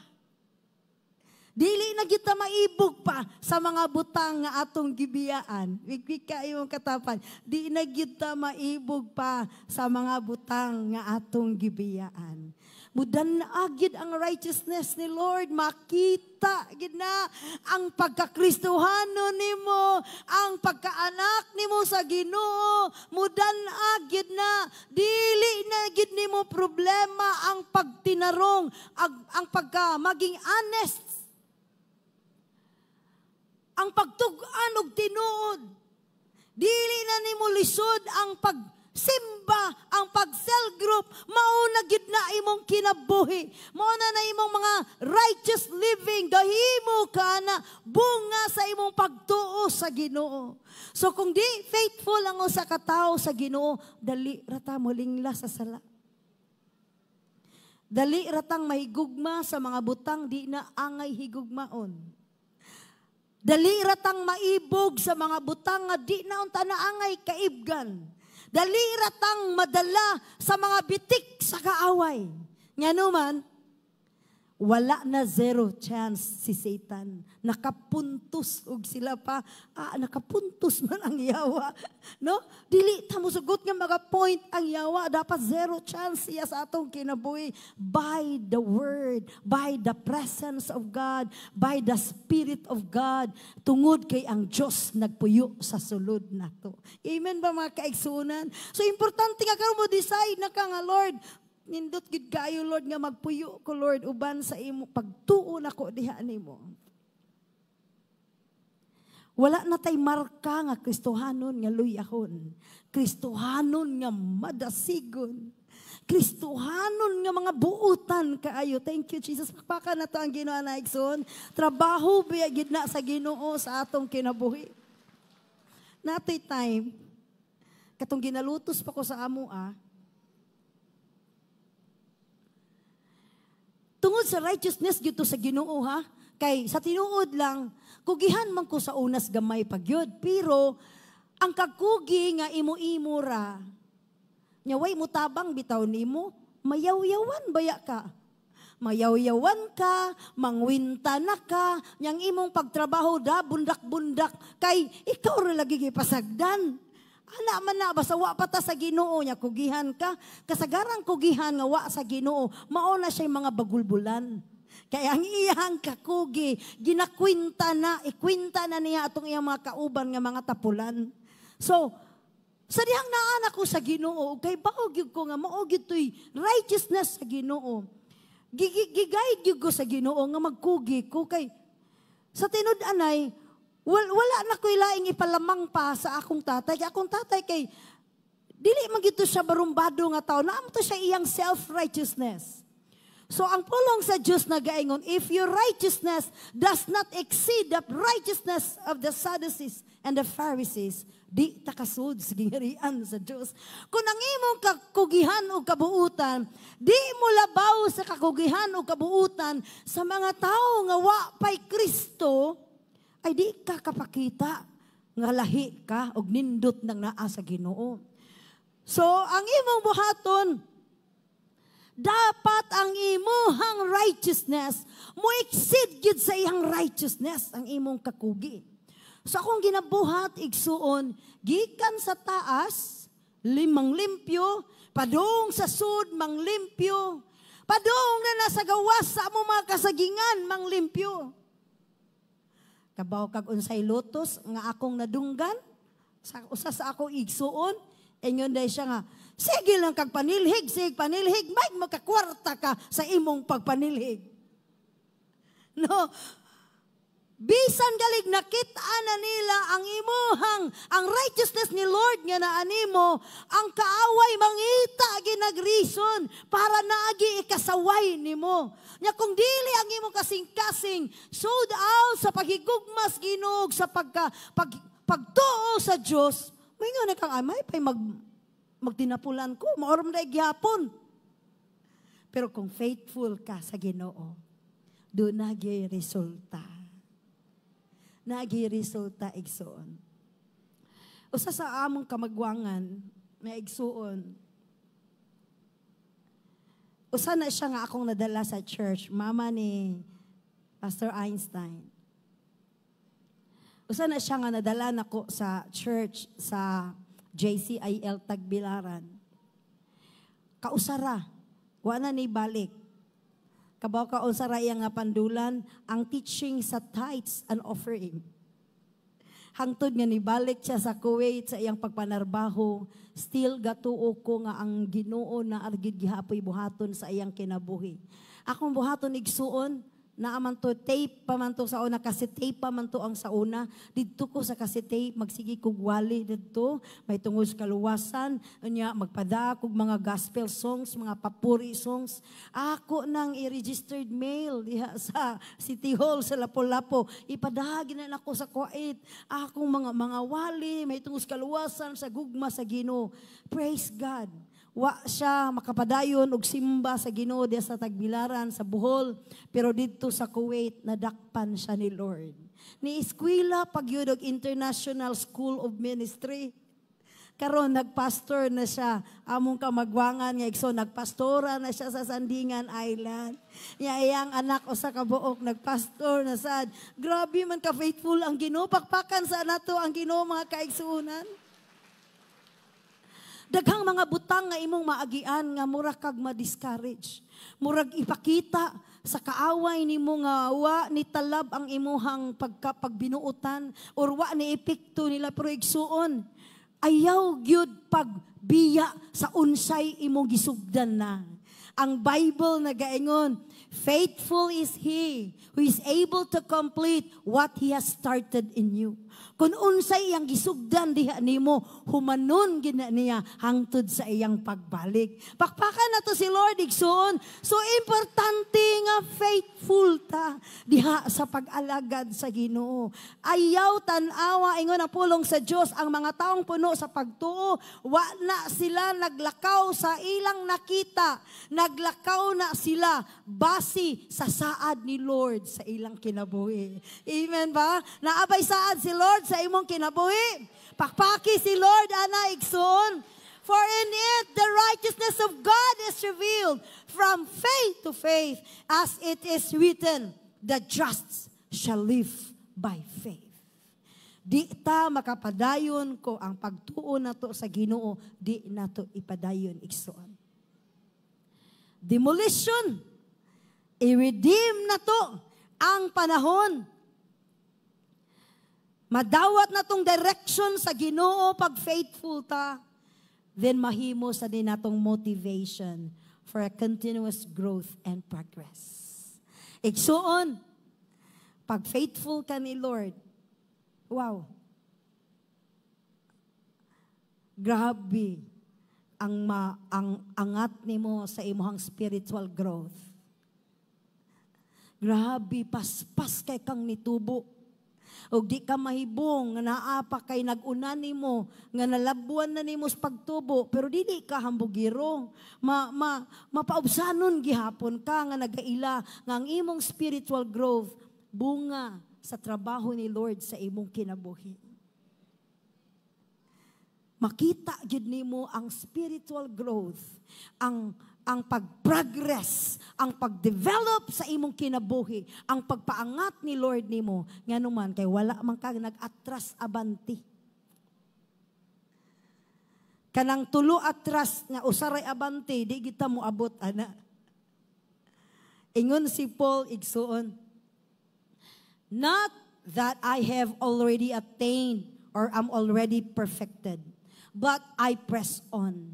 Dili na kita maibog pa sa mga butang nga atong gibiyaan. Wikwik ka imong katapan. Di na kita maibog pa sa mga butang nga atong gibiyaan. Mudan na agid ang righteousness ni Lord. Makita gid na ang pagkakristohanon nimo, ang pagkaanak nimo sa Ginoo. Mudan agid na dili na gid nimo problema ang pagtinarong, ang pagka maging honest. Ang pagtug-an og tinuod. Dili na nimo lisod ang pagsimba, ang pag-cell group, mauna gid na imong kinabuhi. Mauna na imong mga righteous living, dahimo ka na bunga sa imong pagtuo sa Ginoo. So kung di faithful ang usa ka tawo sa Ginoo, dali rata mo lingla sa sala. Dali ratang mahigugma sa mga butang di na angay higugmaon. Dali ratang maibog sa mga butang nga di na unta na angay kaibgan. Dali ratang madala sa mga bitik sa kaaway. Ngano man, wala na zero chance si Satan. Nakapuntos og sila pa. Nakapuntos man ang yawa. No? Dili ta mo sugot nga mga-point ang yawa. Dapat zero chance siya sa atong kinabuhi. By the word, by the presence of God, by the Spirit of God, tungod kay ang Diyos nagpuyo sa sulod nato. Amen ba mga kaigsunan? So importante nga karon mo decide na ka nga, Lord, nindot gid kaayo Lord nga magpuyo ko Lord uban sa imo pagtuo nako diha nimo. Wala na tay marka nga Kristohanon nga luyahon. Kristohanon nga madasigon. Kristohanon nga mga buutan kaayo. Thank you Jesus. Pakpaka na to ang Ginoo na igsoon. Trabaho biya gid na sa Ginoo sa atong kinabuhi. Natay time katong ginalutos pa ko sa amo tungod sa righteousness gito sa Ginoo ha. Kay sa tinuod lang, kugihan man ko sa unas gamay pagyod. Pero ang kakugi nga imo-imo ra, nyaway mo tabang bitaw nimo, mayaw-yawan baya ka. Mayaw-yawan ka, mangwinta na ka, nyang imong pagtrabaho da, bundak-bundak, kay ikaw ra lagi gipasagdan. Ana man na basta wa pa ta sa Ginoo nya kugihan ka, kasagarang kugihan nga wa sa Ginoo, mao na siya mga bagulbulan. Kaya ang iyang kakugi ginakwinta na, ikwinta na niya atong iyang mga kauban nga mga tapulan. So sa dihang naa ko sa Ginoo, kay bao gyud ko nga mao gyud toy righteousness sa Ginoo. Gigayad gyud ko sa Ginoo nga magkugi ko kay sa tinud-anay wala na ko'y laing ipalamang pa sa akong tatay. Kaya akong tatay kay, dili magito siya barumbado nga tao. Naam to siya iyang self-righteousness. So ang pulong sa Diyos na gaingon, if your righteousness does not exceed the righteousness of the Sadducees and the Pharisees, di takasud sa gingarian sa Diyos. Kung ang imong kakugihan o kabuutan, di mo labaw sa kakugihan o kabuutan sa mga tao nga wa pay Kristo, ay di ka kapakita nga lahi ka og nindot nang naa sa Ginoo. So, ang imong buhaton, dapat ang imuhang righteousness mo exceed gid sa iyang righteousness ang imong kakugi. So, akong ginabuhat, igsuon, gikan sa taas, limang limpyo, padung sa sud, mang limpyo, padung na nasa gawas sa among mga kasagingan, mang limpyo. Kabaw kag unsay lutos nga akong nadunggan sa usa sa ako igsuon ingon day siya nga sige lang kag panilhig sig panilhig may makakwarta ka sa imong pagpanilhig. No, bisan galig nakita na nila ang imuhang ang righteousness ni Lord nga naanimo, ang kaaway mangita ginagrison para naagi ikasaway nimo. Nya kung dili ang imong kasing-kasing sold out sa paghigugmas Ginoo sa pagtuo sa Dios, moingon na kang amay pay magtinapulan ko, maorom na gyapon. Pero kung faithful ka sa Ginoo, do nagi resulta. Nagi resulta igsoon. Usa sa among kamagwangan may igsuon. Usa na siya nga akong nadala sa church, mama ni Pastor Einstein. Usa na siya nga nadala nako sa church sa JCIL Tagbilaran. Kausara, wa na ni balik. Kabaw ka unsa ra iya nga pandulan, ang teaching sa tithes and offering. Hangtod nga nibalik siya sa Kuwait sa iyang pagpanarbaho, still gatuo ko nga ang Ginoo na argid gihapoy buhaton sa iyang kinabuhi. Akong buhaton igsuon, naaman to tape pa man to sa una kasi tape pa man to ang sa una didto ko sa kasi tape magsigi kog wali didto may tungod sa kaluwasan unya magpada kog mga gospel songs mga papuri songs ako nang i-registered mail diha sa City Hall sa Lapu-Lapu ipadahagi na nako sa Kuwait akong mga wali may tungod sa kaluwasan sa gugma sa Ginoo. Praise God. Wa siya makapadayon og simba sa Ginoo diya sa Tagbilaran sa Bohol pero didto sa Kuwait nadakpan siya ni Lord. Ni eskwela pagyud og International School of Ministry. Karon nagpastor na siya among kamagwangan nga igsoon nagpastora na siya sa Sandingan Island. Iyang anak usa ka buok nagpastor na sad. Grabe man ka faithful ang Ginoo pakpakan sa nato ang Ginoo mga kaigsuonan. Daghang mga butang nga imong maagian nga murag kag ma-discourage. Murag ipakita sa kaaway nimo nga wa ni talab ang imuhang pagbinuotan or wa ni epekto nila pero igsuon. Ayaw gyud pagbiya sa unsay imong gisugdan na. Ang Bible nagaingon, faithful is He who is able to complete what He has started in you. Kung unsay iyang gisugdan diha nimo, humanon gina niya hangtod sa iyang pagbalik. Pakpakan na to si Lord igsoon. So importante nga faithful ta diha sa pag-alagad sa Ginoo. Ayaw tan-awa ingon ang pulong sa Dios ang mga taong puno sa pagtuo, wa na sila naglakaw sa ilang nakita. Naglakaw na sila base sa saad ni Lord sa ilang kinabuhi. Amen ba? Naabay saad si Lord sa imong kinabuhi. Pakpaki si Lord ana igsoon. For in it the righteousness of God is revealed from faith to faith, as it is written, the just shall live by faith. Di ta makapadayon ko ang pagtuo nato sa Ginoo, di nato ipadayon igsoon. Demolition, i-redeem nato ang panahon. Madawat na tong direction sa Ginoo pag faithful ta, then mahimo sa din natong motivation for a continuous growth and progress. Igsuon, pag faithful ka ni Lord, wow, grabe ang angat nimo sa imong spiritual growth. Grabe, paspas kay kang nitubo. O di ka mahibong, nga naapa kay nag-una nimo, nga nalabuan na nimo sa pagtubo, pero dili ka hambugiro. Mapaubsanon gihapon ka nga nagaila, nga ang imong spiritual growth, bunga sa trabaho ni Lord sa imong kinabuhi. Makita gid nimo ang spiritual growth, ang pag-progress, ang pag-develop sa imong kinabuhi, ang pagpaangat ni Lord nimo, nganuman kay wala man kang nag-atras abanti. Kanang tulo atras nga usaray abanti, di kita mo abot ana. Ingon si Paul igsuon, not that I have already attained or am already perfected, but I press on,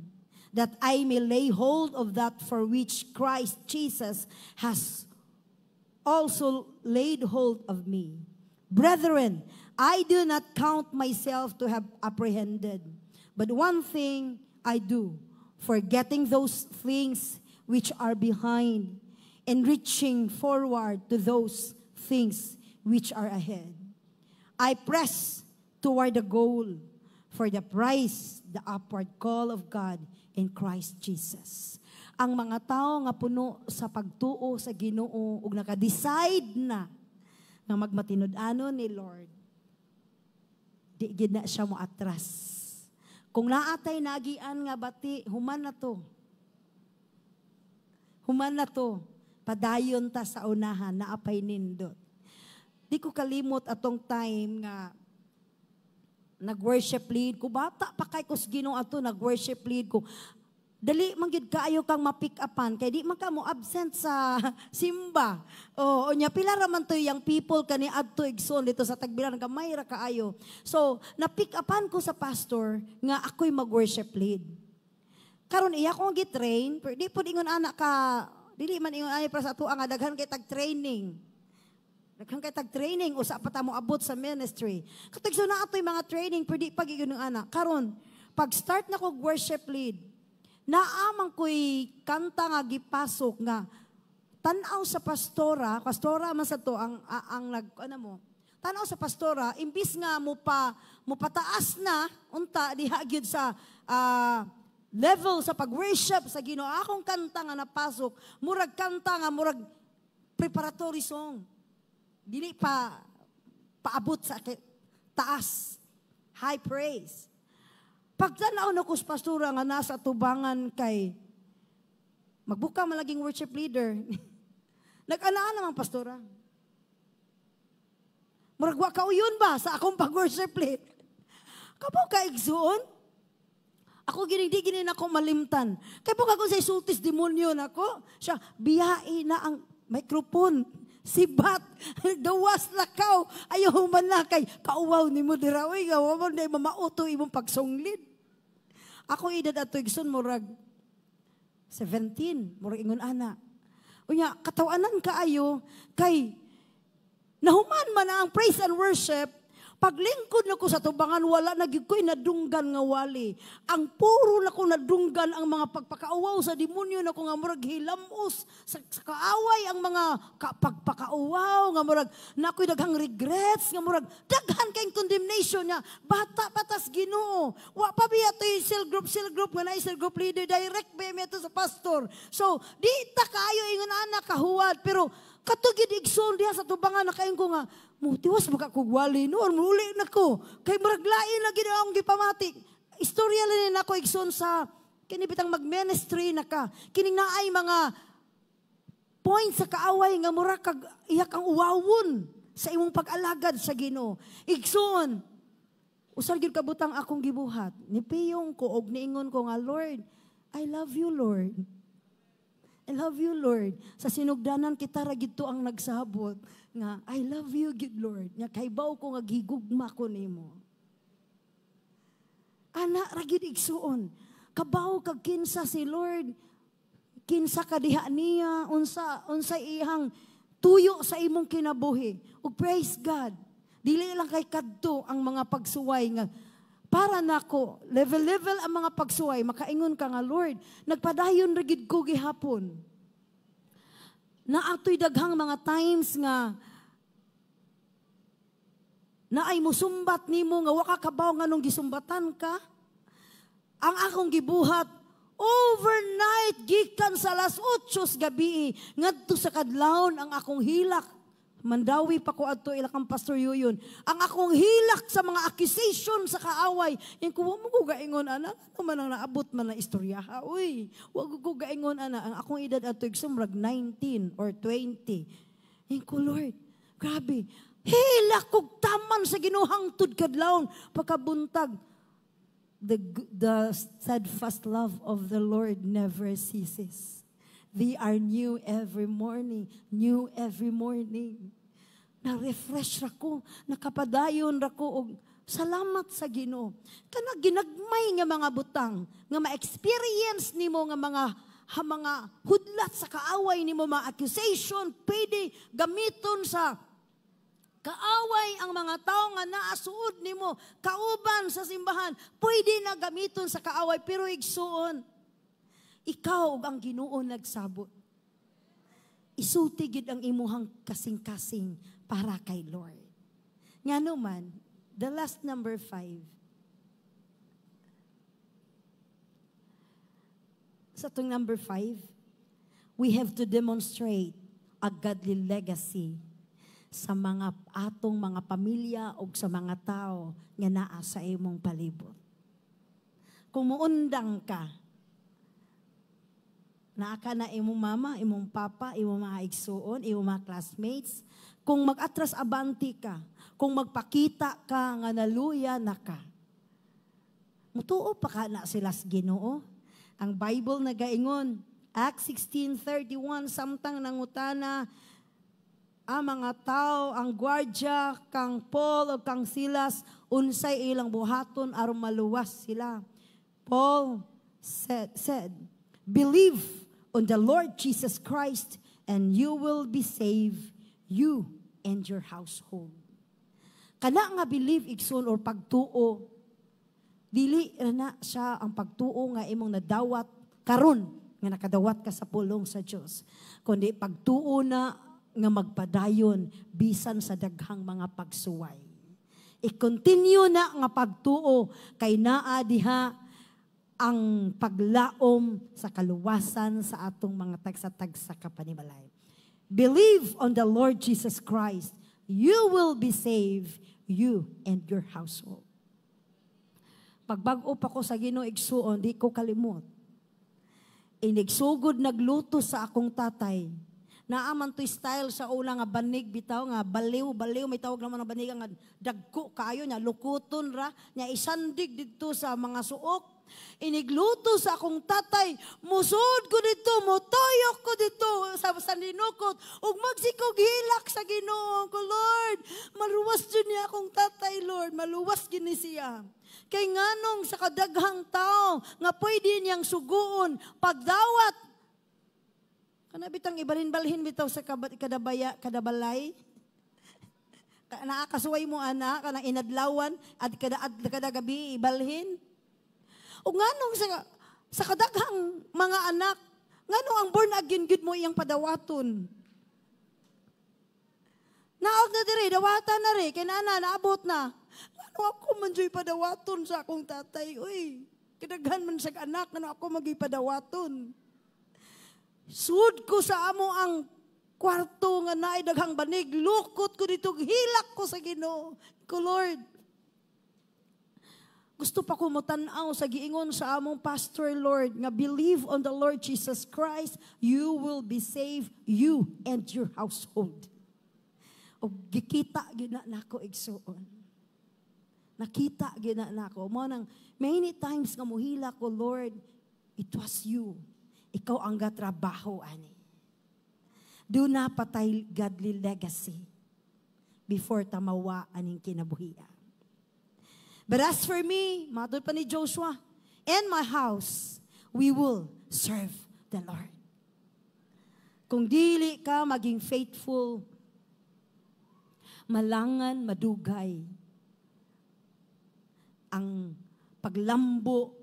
that I may lay hold of that for which Christ Jesus has also laid hold of me. Brethren, I do not count myself to have apprehended, but one thing I do, forgetting those things which are behind, and reaching forward to those things which are ahead. I press toward the goal, for the prize, the upward call of God in Christ Jesus. Ang mga tao nga puno sa pagtuo sa Ginoo ug naka-decide na nga magmatinud-anon ni Lord, di gid na siya mo atras. Kung naatay nagian nga bati, human na to. Human na to. Padayon ta sa unahan, naapay nindot. Di ko kalimot atong time nga nag-worship lead ko. Bata pa kay ko sa Ginoo ato, nag-worship lead ko. dali man gyud kaayo kang ma-pick upan kay di man ka mo absent sa simba. O nya pila ra man to yang people kani adto igsoon dito sa Tagbiran gamay ra kaayo. So na-pick upan ko sa pastor nga ako'y mag-worship lead. Karon iya ko gi-train, pero di pud ingon anak ka, dili man ingon ani para sa ato nga daghan kay tag-training. Daghan kay tag-training usa pa ta mo abot sa ministry. Katong so na ato'y mga training pero di pag ingon anak. Karon pag start na ko worship lead, naamang ko'y kanta nga gipasok nga tanaw sa pastora man sa to ang tanaw sa pastora imbis nga mo pataas na unta diha gyud sa level sa pag-worship sa Ginoo. Akong kanta nga napasok murag kanta nga murag preparatory song. Dili pa paabot sa taas. High praise. Pagtanaw na ko sa pastora nga nasa tubangan kay magbuka malaging worship leader. Nag-anaan naman pastora. Muragwa ka uyon ba sa akong pag-worship lead? Kapo ka igsuon? Ako di ginin ako malimtan. Kaya po ako sa isultis demonyo na ko. Siya, biyai na ang microphone. Sibat, gawas lakaw, ayaw man na kay kauwaw ni mo diraway, gawa mo na mamauto imong pagsunglid. Ako edad ato igsoon murag 17, murag ingon ana. Unya, katawanan kaayo, kay nahuman man ang praise and worship, paglingkod na ko sa tubangan, wala na gyud ko'y nadunggan nga wali. Ang puro na ko nadunggan ang mga pagpakauwaw sa demonyo na ko nga murag hilamos sa kaaway ang mga pagpakauwaw nga murag na ko'y daghang regrets nga murag daghan kayong condemnation niya. Bata patas Ginoo. Wa pa biya to'y cell group nga na cell group leader direct ba mi sa pastor. So di ta kayo ingon anak kahuwad pero katugid igsoon diha sa tubangan na kayon ko nga mutiwas baka ko gwali noon, muli na ko. Kay maraglain lagi na akong gipamatik. Istorya lang na ako igsoon sa kinibitang mag-ministry na ka. Kining naay mga points sa kaaway nga mura kag iyak ang uwawon sa imong pag-alagad sa Ginoo. Igsoon, usar gyud kabutang akong gibuhat. Nipiyong ko og niingon ko nga, Lord, I love you, Lord. I love you, Lord. Sa sinugdanan kita ra gid to ang nagsabot nga I love you, good Lord. Nga kaybaw ko nga gigugma ko nimo. Ana ra gid igsuon. Kabaw kag kinsa si Lord. Kinsa ka diha niya unsa ihang tuyo sa imong kinabuhi. Ug praise God. Dili lang kay kadto ang mga pagsuway nga para nako, level ang mga pagsuway, makaingon ka nga, Lord, nagpadayon rigid ko gihapon. Na ato'y daghang mga times nga, na ay musumbat nimo nga waka kabaw nga nung gisumbatan ka. Ang akong gibuhat, overnight, gikan sa alas 8 gabi, ngadto sa kadlawon ang akong hilak. Mandawi pa ko adto ilakang Pastor Yuyon. Ang akong hilak sa mga accusation sa kaaway. Yung kuwa mo ko gaingon, anak, ano man ang naabot man na istorya. Uy, wag ko gaingon, anak. Ang akong edad adto igsumrag 19 or 20. Yung ko, Lord, grabe. Hilak kog taman sa ginuhangtod kadlawon. Pagkabuntag, the steadfast love of the Lord never ceases. They are new every morning. New every morning. Na-refresh rako, nakapadayon rako og salamat sa Ginoo. Kana ginagmay nga mga butang, nga ma-experience nimo nga mga hudlat sa kaaway nimo, mga accusation, pwede gamiton sa kaaway ang mga tao nga naasuod nimo, kauban sa simbahan, pwede na gamiton sa kaaway, pero igsuon, ikaw ug ang Ginoo nagsabot. Isutigid ang imuhang kasing-kasing para kay Lord. Nga naman, the last number 5. Sa itong number 5, we have to demonstrate a godly legacy sa mga atong mga pamilya o sa mga tao nga naa sa imong palibot. Kung muundang ka, naa ka na imong mama, imong papa, imong mga igsuon, imong mga classmates, kung mag-atras abanti ka, kung magpakita ka nga naluya na ka, mutuo pa ka na sila sa Ginoo, Ang Bible nagaingon, Acts 16:31, samtang nangutana ang mga tao, ang gwardya, kang Paul o kang Silas, unsay ilang buhaton aron maluwas sila. Paul said, believe on the Lord Jesus Christ and you will be saved, you and your household. Kana nga believe igsoon or pagtuo, dili na siya ang pagtuo nga imong nadawat karon nga nakadawat ka sa pulong sa Dios, kundi pagtuo na nga magpadayon bisan sa daghang mga pagsuway. I-continue na nga pagtuo kay naa diha ang paglaom sa kaluwasan sa atong mga tagsa-tagsa kapanimalay. Believe on the Lord Jesus Christ, you will be saved, you and your household. Pagbag-o pa ko sa Ginoo igsuon, di ko kalimot. Inigsugod nagluto sa akong tatay. Naaman to style sa una nga banig bitaw nga baliw may tawag naman ang banig nga dagko kayo nya lukuton ra nya isandig didto sa mga suok. Inigluto sa akong tatay, musod ko dito, motoyok ko dito sa dinukot ug magsikog hilak sa Ginoo ko, Lord. Maluwas jud niya akong tatay, Lord. Maluwas gini siya. Kay nganong sa kadaghang tao nga pwede niyang suguon pagdawat kana bitang ibalhin-balhin bitaw sa kadabalay. Naakasuway mo ana kanang inadlawan at kada gabi ibalhin. O nganong sa kadaghang mga anak, nganong ang born again gud mo iyang padawaton. Naog na dire, dawatan na rin, kay nana, naabot na. Nganong ako man dyo'y padawaton sa akong tatay, uy. Kadaghan man sa anak, nganong ako magipadawaton. Sud ko sa amo ang kwarto nga naay daghang banig, lukot ko dito, hilak ko sa Ginoo. Ko Lord, gusto pa ko mo tan-aw sa giingon sa among pastor, Lord, nga believe on the Lord Jesus Christ, you will be saved, you and your household. O gikita gina nako igsuon. Nakita gina nako mo nang many times nga muhila ko, Lord, it was you. Ikaw ang gatrabaho ani. Do na patay godly legacy before tamawa aning kinabuhian. But as for me, matod pa ni Joshua, and my house, we will serve the Lord. Kung dili ka maging faithful, malangan, madugay, ang paglambo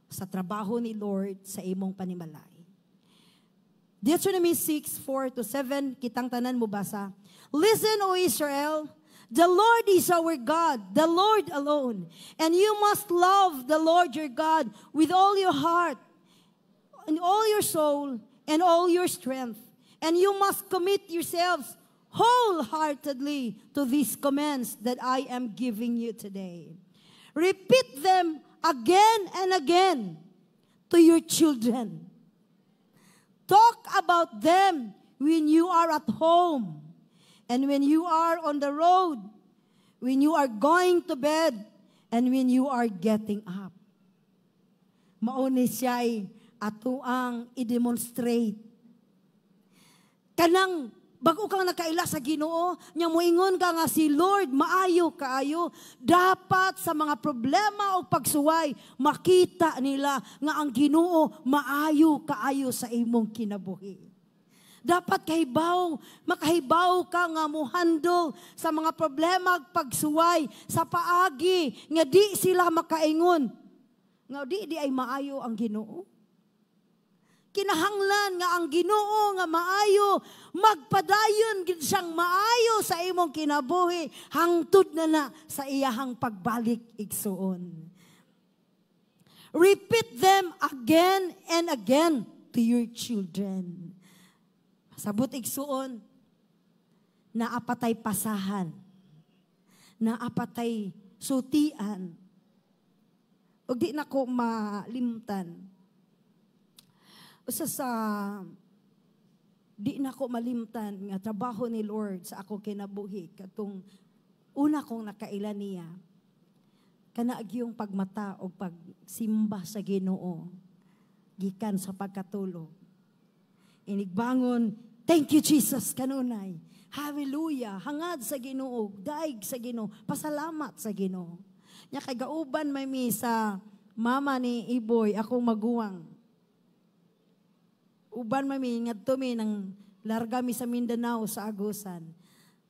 sa trabaho ni Lord sa imong panimalay. Deuteronomy 6:4-7, kitang tanan mo basa. Listen, O Israel, the Lord is our God, the Lord alone. And you must love the Lord your God with all your heart, and all your soul, and all your strength. And you must commit yourselves wholeheartedly to these commands that I am giving you today. Repeat them again and again to your children. Talk about them when you are at home and when you are on the road, when you are going to bed, and when you are getting up. Mauni siya'y ato ang i-demonstrate. Kanang bago kang nakaila sa Ginoo, nya moingon ka nga si Lord, maayo kaayo. Dapat sa mga problema o pagsuway, makita nila nga ang Ginoo maayo kaayo sa imong kinabuhi. Dapat makahibaw ka nga muhandle sa mga problema ug pagsuway sa paagi nga di sila makaingon. Nga di ay maayo ang Ginoo. Kinahanglan nga ang Ginoo nga maayo, magpadayon gid siyang maayo sa imong kinabuhi hangtod na sa iyahang pagbalik igsuon. Repeat them again and again to your children. Sabot igsuon, naapatay pasahan, naapatay sutian, ug di nako malimtan. Usa sa di nako malimtan nga trabaho ni Lord sa ako kinabuhi katong una kong nakaila niya, kana gyung pagmata o pagsimba sa Ginoo. gikan sa pagkatulog. Inigbangon, thank you Jesus kanunay. Hallelujah, hangad sa Ginoo, daig sa Ginoo, pasalamat sa Ginoo. Nya kay gauban may sa mama ni Iboy akong maguwang. Uban mami ngadto mi nang larga mi sa Mindanao sa Agusan.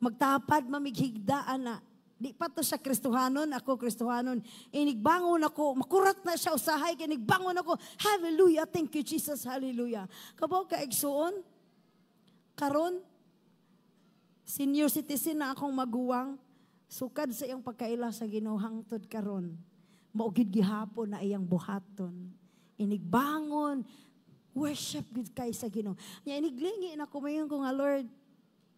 Magtapad mamigigdaan na. Di pa to siya Kristohanon, ako Kristohanon. Inigbangon ako, makurat na siya usahay, inigbangon ako. Hallelujah, thank you Jesus, hallelujah. Kabaw ka igsuon, karon, senior citizen na akong maguwang, sukad sa iyang pagkaila sa Ginoo hangtod karon. Maugid gihapon na iyang buhaton. Inigbangon, worship gid kay sa Ginoo. Nya iniglingi na ko mayon ko nga Lord,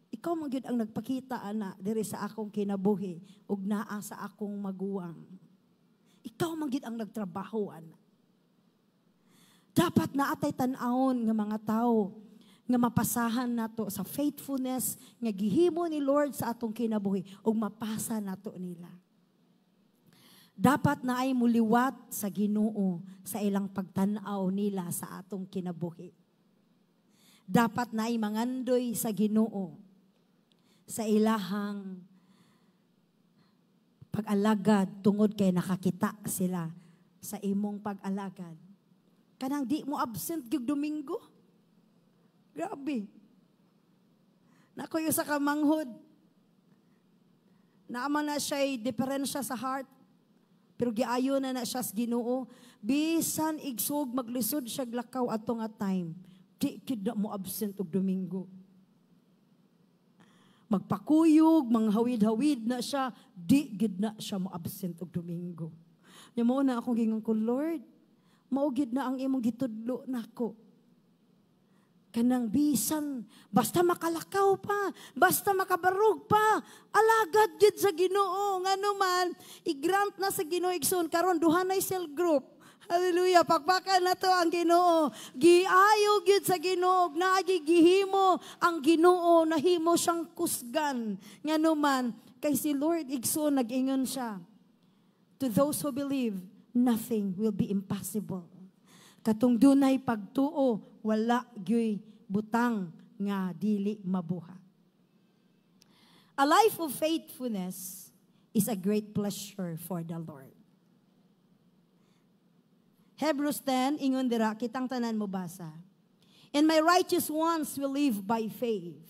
ikaw man gyud ang nagpakita ana diri sa akong kinabuhi ug naa sa akong maguwang. Ikaw man gyud ang nagtrabaho ana. Dapat naatay tan-awon nga mga tawo nga mapasahan nato sa faithfulness nga gihimo ni Lord sa atong kinabuhi ug mapasa nato nila. Dapat na ay muliwat sa Ginoo sa ilang pagtan-aw nila sa atong kinabuhi. Dapat na ay mangandoy sa Ginoo sa ilahang pag-alagad tungod kay nakakita sila sa imong pag-alagad. Kanang di mo absent gyud Domingo. Grabe. Nakoy sa kamanghod. Naama na siya'y diferensya sa heart. Pero giayo na siya sa Ginoo. Bisan igsug maglisod siya glakaw ato nga time. Di gyud mo absent og Domingo. Magpakuyog, manghawid-hawid na siya, di gid na siya mo absent og Domingo. Nya mao na akong gingon ko, Lord, mao gid na ang imong gitudlo nako. Kanang bisan, basta makalakaw pa, basta makabarog pa, alagad gid sa Ginoo. Ngano man, i-grant na sa Ginoo igsoon karon duha nay cell group. Hallelujah, pakpakan na to ang Ginoo. Giayo gyud sa Ginoo, naagi gihimo ang Ginoo, nahimo siyang kusgan. Ngano man, kay si Lord igsoon nag-ingon siya. To those who believe, nothing will be impossible. Katong dunay pagtuo, wala gyoy butang nga dili mabuha. A life of faithfulness is a great pleasure for the Lord. Hebrews 10, ingon dira, kitang tanan mo basa. And my righteous ones will live by faith,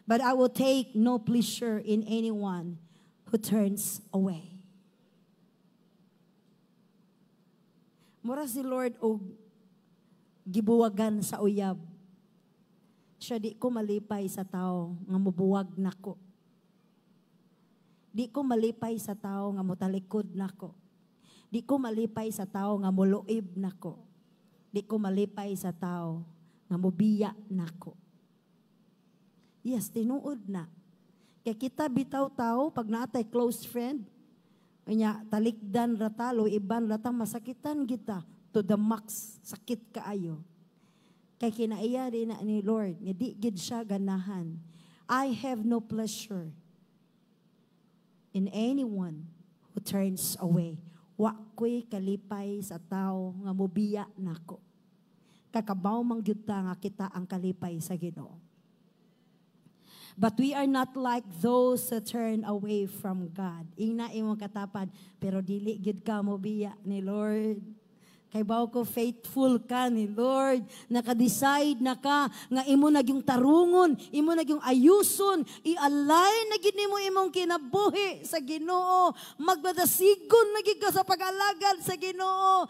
but I will take no pleasure in anyone who turns away. Mura si Lord og gibuwagan sa uyab. Siya di ko malipay sa tao nga mubuwag nako. Di ko malipay sa tao nga mutalikod nako. Di ko malipay sa tao nga muluib nako. Di ko malipay sa tao nga mubiya nako. Yes, tinuod na. Kaya kita bitaw tao pag naatay close friend, nya talikdan ratalo iban ratang masakitan kita to the max, sakit kaayo. Kay kinaiya rin na ni Lord, nga di gid siya ganahan. I have no pleasure in anyone who turns away. Wa ko'y kalipay sa tao nga mubiya nako. Kakabaw mang gyud ta nga kita ang kalipay sa Ginoo. But we are not like those that turn away from God. Ina imong katapad, pero dili gyud ka mubiya ni Lord. Kay bawo ko faithful ka ni Lord. Naka-decide na ka nga imo na yung tarungon, imo na yung ayuson, i-align na gid nimo imong kinabuhi sa Ginoo. Magmadasigon na gid ka sa pag-alagad sa Ginoo.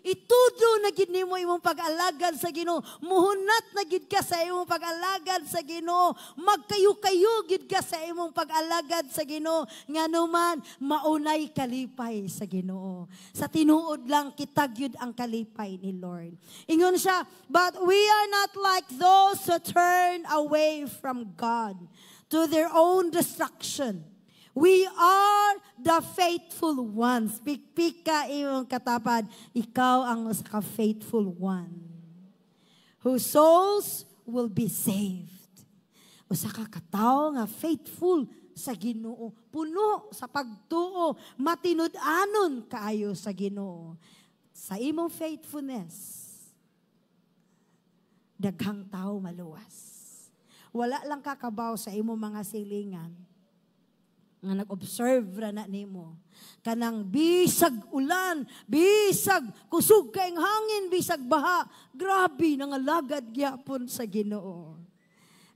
Itudo na gid nimo imong pag-alagad sa Ginoo. Muhunat na gid ka sa imong pag-alagad sa Ginoo. Magkayo-kayo gid ka sa imong pag-alagad sa Ginoo. Ngano man maunay kalipay sa Ginoo. Sa tinuod lang kita gyud ang kalipay ni Lord. Ingon siya, but we are not like those who turn away from God to their own destruction. We are the faithful ones. Pikpik ka imong katapad, ikaw ang usa ka faithful one. Whose souls will be saved. Usa ka katawo nga faithful sa Ginoo, puno sa pagtuo, matinud-anon kaayo sa Ginoo. Sa imong faithfulness, daghang tao maluwas. Wala lang kakabaw sa imo mga silingan nga nag-observe ra na nimo. Kanang bisag ulan, bisag kusog kaing hangin, bisag baha, grabe nangalagad gyapon sa Ginoo.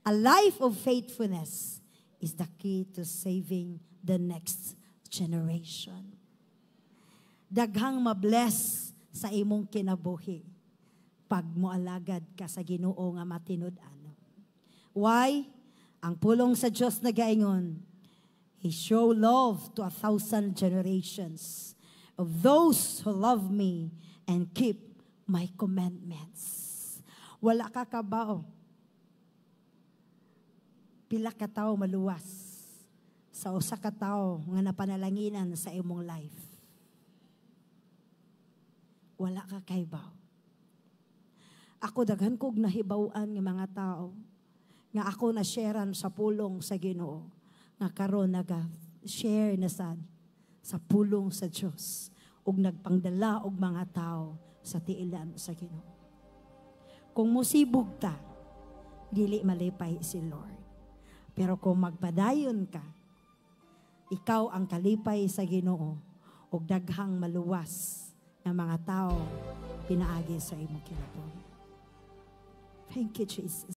A life of faithfulness is the key to saving the next generation. Daghang mabless sa imong kinabuhi pag moalagad ka sa Ginoo nga matinud-an. Why? Ang pulong sa Diyos na gaingon, He show love to 1,000 generations of those who love me and keep my commandments. Wala ka kabaw. Pila ka tao maluwas sa usa ka tao nga napanalanginan sa imong life. Wala ka kaybaw. Ako daghan kog nahibaw-an nga mga tao nga ako na sharean sa pulong sa Ginoo nga karon naga-share na sa pulong sa Dios ug nagpangdala og mga tao sa tiilan sa Ginoo. Kung musibog ta, dili malipay si Lord. Pero kung magpadayon ka, ikaw ang kalipay sa Ginoo ug daghang maluwas nga mga tao pinaagi sa imong kinabuhi. Thank you, Jesus.